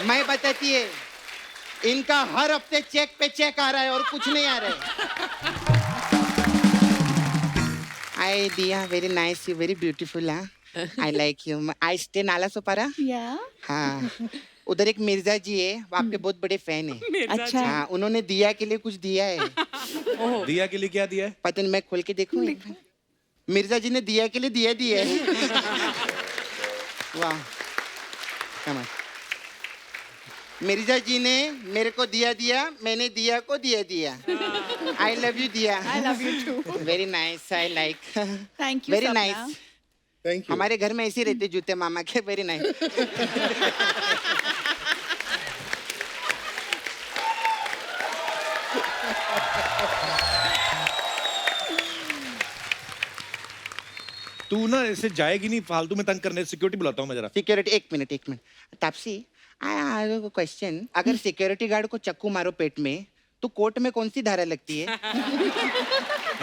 मैं बताती है, इनका हर हफ्ते चेक पे चेक आ रहा है और कुछ नहीं आ रहा है। आई दिया, very nice, you very beautiful. I like you. I stay Nala Sopara. हाँ, उधर एक मिर्जा जी है, वो आपके बहुत बड़े फैन है। अच्छा। हाँ, उन्होंने दिया के लिए कुछ दिया है। दिया के लिए क्या दिया है? पता नहीं, मैं खोल के देखूं। मिर्जा जी ने दिया के लिए दिया है। वाह, कमाल। मिर्जा जी ने मेरे को दिया, मैंने दिया को दिया। I love you Diya. I love you too. Very nice, I like. Thank you. Very nice. Thank you. हमारे घर में ऐसे रहते जूते मामा के। Very nice. तू ना ऐसे जाएगी नहीं फालतू में तंग करने। सिक्योरिटी बुलाता हूँ मैं जरा। सिक्योरिटी, एक minute. Taapsee, I have a question. अगर सिक्योरिटी गार्ड को चक्कू मारो पेट में तो कोर्ट में कौन सी धारा लगती है?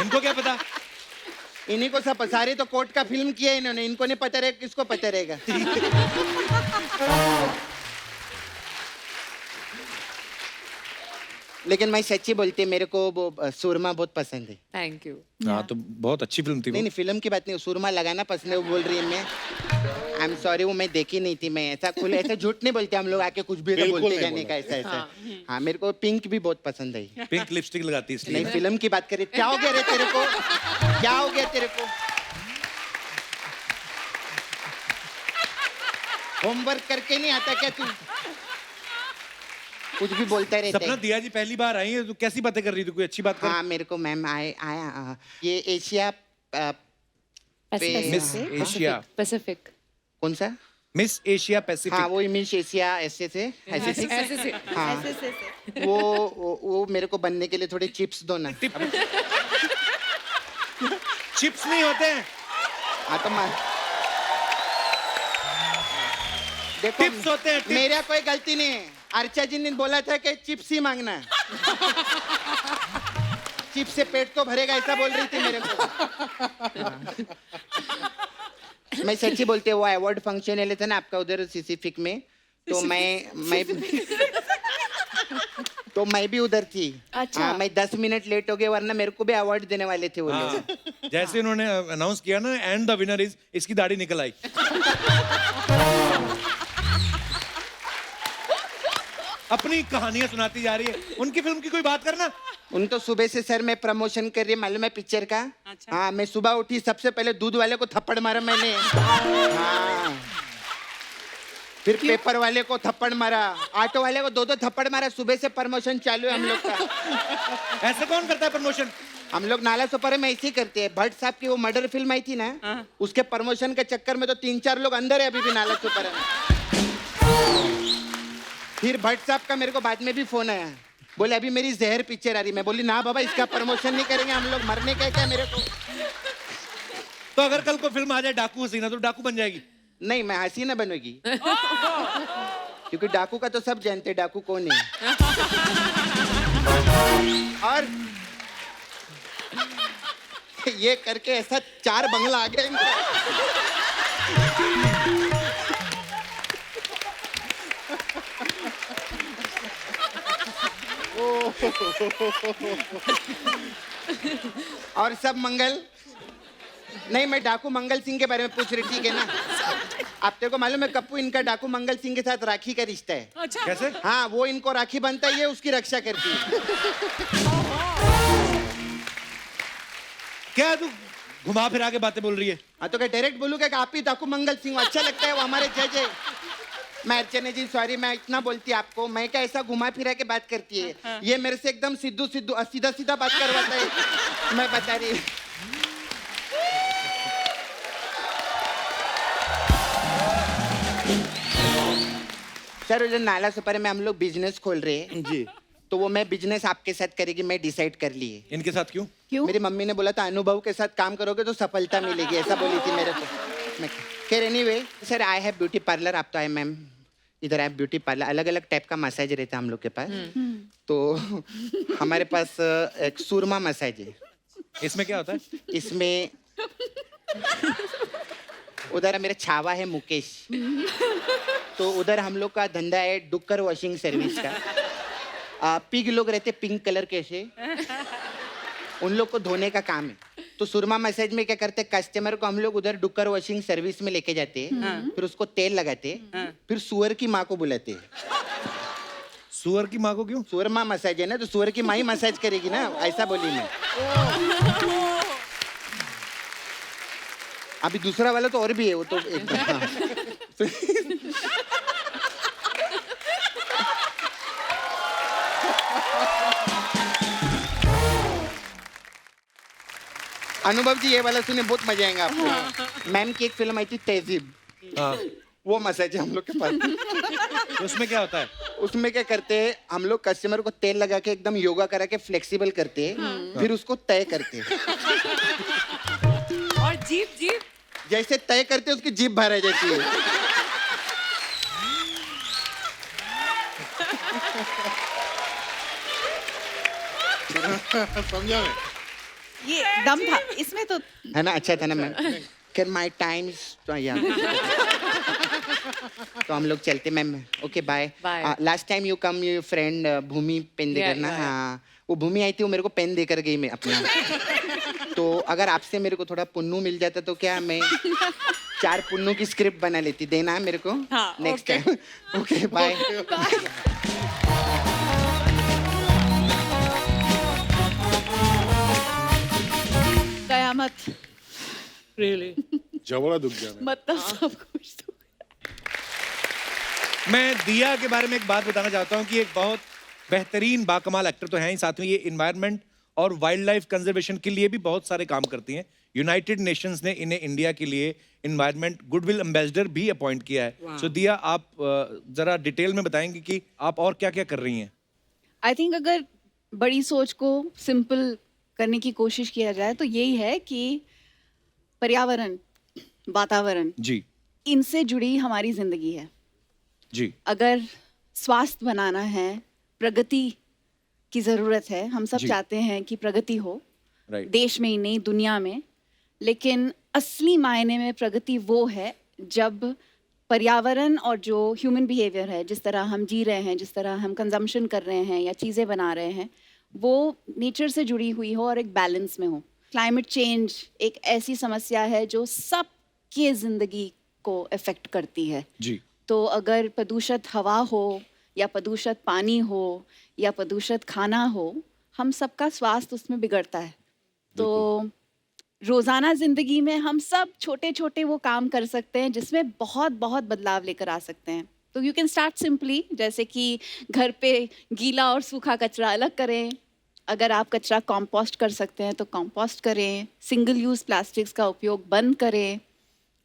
इनको क्या पता? इन्हीं को सब, सारे तो कोर्ट का फिल्म किया है इन्होंने, इनको नहीं पता रहेगा, किसको पता रहेगा? लेकिन मैं सच्ची बोलती, मेरे को वो सुरमा बहुत पसंद है। Thank you. हाँ तो बहुत अच्छी फिल्म थी वो। नहीं, फिल्म की बात नहीं, सुरमा लगाना पसंद है वो बोल रही है। मैं आई एम सॉरी, वो मैं देखी नहीं थी। मैं ऐसा ऐसा झूठ नहीं बोलते हम लोग, आके कुछ भी तो बिल्कुल बोलते नहीं जाने का ऐसा। हाँ, मेरे को पिंक भी बहुत पसंद है। पिंक लिपस्टिक लगाती है इसलिए। नहीं, फिल्म की बात करें। क्या हो गया रे तेरे को? क्या हो गया तेरे को? होमवर्क करके नहीं आता क्या तू? कुछ भी बोलता रहता सपना, है। दिया जी पहली बार आई है, तू कैसी बातें कर रही थी? कोई अच्छी बात कर। हाँ, मेरे को मैम आया ये एशिया मिस एशिया पैसिफिक। कौन सा? Miss Asia Pacific. हाँ, वो मिस एशिया ऐसे से। हाँ, वो मेरे को बनने के लिए थोड़े चिप्स दो ना। चिप्स नहीं होते हैं। हाँ तो देखो, टिप्स होते हैं। मेरा कोई गलती नहीं है। अर्चा जी ने बोला था कि चिप्स ही मांगना है। चिप्स से पेट तो भरेगा, ऐसा बोल रही थी मेरे को। मैं सच्ची बोलते, वो अवार्ड फंक्शन ले था ना आपका उधर सिसिफिक में, तो मैं भी उधर थी। अच्छा। हाँ, मैं 10 मिनट लेट हो गया, वरना मेरे को भी अवार्ड देने वाले थे वो लोग। जैसे उन्होंने अनाउंस किया ना, एंड द विनर इज, इसकी दाढ़ी निकल आई। अपनी कहानियां सुनाती जा रही है। उनकी फिल्म की कोई बात करना। उन तो सुबह से सर मैं प्रमोशन कर रही है, मालूम है पिक्चर का। अच्छा। हाँ, मैं सुबह उठी, सबसे पहले दूध वाले को थप्पड़ मारा मैंने। हाँ, फिर पेपर वाले को थप्पड़ मारा, ऑटो वाले को 2-2 थप्पड़ मारा। सुबह से प्रमोशन चालू है हम लोग का। ऐसे कौन करता है प्रमोशन? हम लोग नाला सुपारे में ऐसे ही करते हैं। भट्ट साहब की वो मर्डर फिल्म आई थी ना, उसके प्रमोशन के चक्कर में तो 3-4 लोग अंदर है अभी भी नाला सुपारे में। फिर भट्ट साहब का मेरे को बाद में भी फोन आया, बोले अभी मेरी जहर पिक्चर आ रही। मैं बोली ना बाबा, इसका प्रमोशन नहीं करेंगे हम लोग, मरने का क्या मेरे को। तो अगर कल को फिल्म आ जाए डाकू हसीना, तो डाकू बन जाएगी? नहीं, मैं हसीना बनूंगी। क्योंकि डाकू का तो सब जानते, डाकू कौन है। और ये करके ऐसा 4 बंगला आ गया इनको। और सब मंगल नहीं, मैं डाकू मंगल सिंह के बारे में पूछ रही, ठीक है ना? आप तेरे को मालूम है कप्पू, इनका डाकू मंगल सिंह के साथ राखी का रिश्ता है। अच्छा। कैसे? हाँ, वो इनको राखी बनता है, ये उसकी रक्षा करती है। क्या तू घुमा फिरा के बातें बोल रही है? हाँ तो क्या डायरेक्ट बोलूँगा कि आप ही डाकू मंगल सिंह? अच्छा लगता है, वो हमारे जज है। मैं अर्चना जी सॉरी, मैं इतना बोलती आपको, मैं क्या ऐसा घुमा फिरा के बात करती है। ये मेरे से एकदम सीधा सीधा बात करवाता है। मैं बता रही सर जो नाला सुपारी में हम लोग बिजनेस खोल रहे हैं जी, तो वो मैं बिजनेस आपके साथ करेगी मैं डिसाइड कर ली है। इनके साथ क्यों? क्यों? मेरी मम्मी ने बोला था अनुभव के साथ काम करोगे तो सफलता मिलेगी, ऐसा बोली थी मेरे को। मैं खैर anyway sir I have beauty parlour, आप तो आए मैम इधर आए ब्यूटी पार्लर, अलग अलग टाइप का मसाज रहता है हम लोग के पास। तो हमारे पास एक सुरमा मसाज है। इसमें क्या होता है? इसमें उधर मेरा छावा है मुकेश, तो उधर हम लोग का धंधा है डुक्कर वॉशिंग सर्विस का। पिग लोग रहते पिंक कलर के ऐसे, उन लोग को धोने का काम है। तो सुरमा मसाज में क्या करते हैं, कस्टमर को हम लोग उधर डुक्कर वॉशिंग सर्विस में लेके जाते हैं, फिर उसको तेल लगाते हैं, फिर सुअर की माँ को बुलाते हैं। सुअर की माँ को क्यों? सुअर माँ मसाज है ना, तो सुअर की माँ ही मसाज करेगी ना, ऐसा बोली मैं। अभी दूसरा वाला तो और भी है, वो तो अनुभव जी ये वाला सुने बहुत मजा आएगा आपको। मैम की एक फिल्म आई थी तहजीब, वो मसाज है हम लोग के पास। तो उसमें क्या होता है? उसमें क्या करते हैं हम लोग, कस्टमर को तेल लगा के एकदम योगा करा के फ्लेक्सिबल करते हैं, फिर उसको तय करते हैं। और जीप जीप जैसे तय करते हैं उसकी जीप बाहर आ जाती है। समझा मैं? ये दम था इसमें तो। है ना, अच्छा था ना मैम। कैन माई टाइम्स तो तो हम लोग चलते ma'am. Okay bye. Last time you come you friend Bhumi pen देकर ना। हाँ वो भूमि आई थी, वो मेरे को पेन देकर गई मैं अपना। तो अगर आपसे मेरे को थोड़ा पुन्नू मिल जाता तो क्या मैं 4 पुन्नू की स्क्रिप्ट बना लेती, देना है मेरे को नेक्स्ट टाइम। Okay bye. कयामत Really? जबड़ा दुख गया मैं। मतलब सब कुछ तो। मैं दिया के बारे में एक बात बताना चाहता हूँ कि एक बहुत बेहतरीन बाकमाल एक्टर तो हैं ही, साथ में ये इन्वायरमेंट और वाइल्ड लाइफ कंजर्वेशन के लिए भी बहुत सारे काम करती हैं। यूनाइटेड नेशंस ने इन्हें इंडिया के लिए इन्वायरमेंट गुडविल एम्बेसडर भी अपॉइंट किया है। सो दिया आप जरा डिटेल में बताएंगे कि आप और क्या क्या कर रही हैं? आई थिंक अगर बड़ी सोच को सिंपल करने की कोशिश किया जाए तो यही है कि पर्यावरण, वातावरण जी, इनसे जुड़ी हमारी जिंदगी है जी। अगर स्वास्थ्य बनाना है, प्रगति की जरूरत है, हम सब जी। चाहते हैं कि प्रगति हो, राइट। देश में ही नहीं दुनिया में। लेकिन असली मायने में प्रगति वो है जब पर्यावरण और जो ह्यूमन बिहेवियर है, जिस तरह हम जी रहे हैं, जिस तरह हम कंजम्पशन कर रहे हैं या चीज़ें बना रहे हैं, वो नेचर से जुड़ी हुई हो और एक बैलेंस में हो। क्लाइमेट चेंज एक ऐसी समस्या है जो सबके ज़िंदगी को अफेक्ट करती है जी। तो अगर प्रदूषित हवा हो या प्रदूषित पानी हो या प्रदूषित खाना हो, हम सबका स्वास्थ्य उसमें बिगड़ता है। तो रोज़ाना ज़िंदगी में हम सब छोटे छोटे वो काम कर सकते हैं जिसमें बहुत बहुत बदलाव लेकर आ सकते हैं। तो यू कैन स्टार्ट सिंपली, जैसे कि घर पे गीला और सूखा कचरा अलग करें। अगर आप कचरा कंपोस्ट कर सकते हैं तो कंपोस्ट करें, सिंगल यूज़ प्लास्टिक्स का उपयोग बंद करें,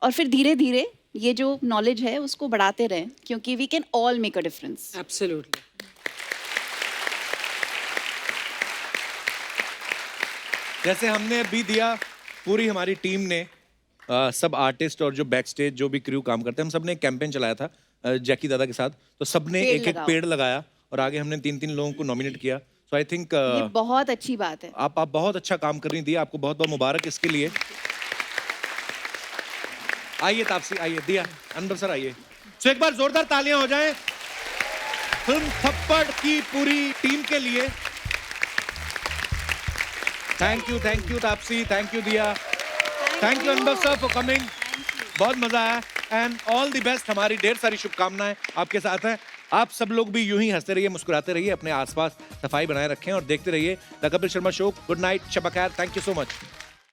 और फिर धीरे धीरे ये जो नॉलेज है उसको बढ़ाते रहें, क्योंकि we can all make a difference. Absolutely. जैसे हमने अभी दिया, पूरी हमारी टीम ने सब आर्टिस्ट और जो बैक स्टेज जो भी क्रू काम करते हैं, हम सब ने एक कैंपेन चलाया था जैकी दादा के साथ। तो सबने पेड़ एक एक लगाओ। पेड़ लगाया और आगे हमने 3-3 लोगों को नॉमिनेट किया। सो आई थिंक ये बहुत अच्छी बात है। आप बहुत अच्छा काम कर रही थी, आपको बहुत बहुत मुबारक इसके लिए। आइए तापसी, आइए दिया, अनवर सर आइए। सो एक बार जोरदार तालियां हो जाएं फिल्म थप्पड़ की पूरी टीम के लिए। Thank you Taapsee, thank you Dia, thank you Anwar sir for coming. बहुत मजा आया एंड ऑल द बेस्ट। हमारी ढेर सारी शुभकामनाएं आपके साथ हैं। आप सब लोग भी यूं ही हंसते रहिए, मुस्कुराते रहिए, अपने आसपास सफाई बनाए रखें और देखते रहिए the Kapil Sharma show. Good night, शब खैर, थैंक यू सो मच।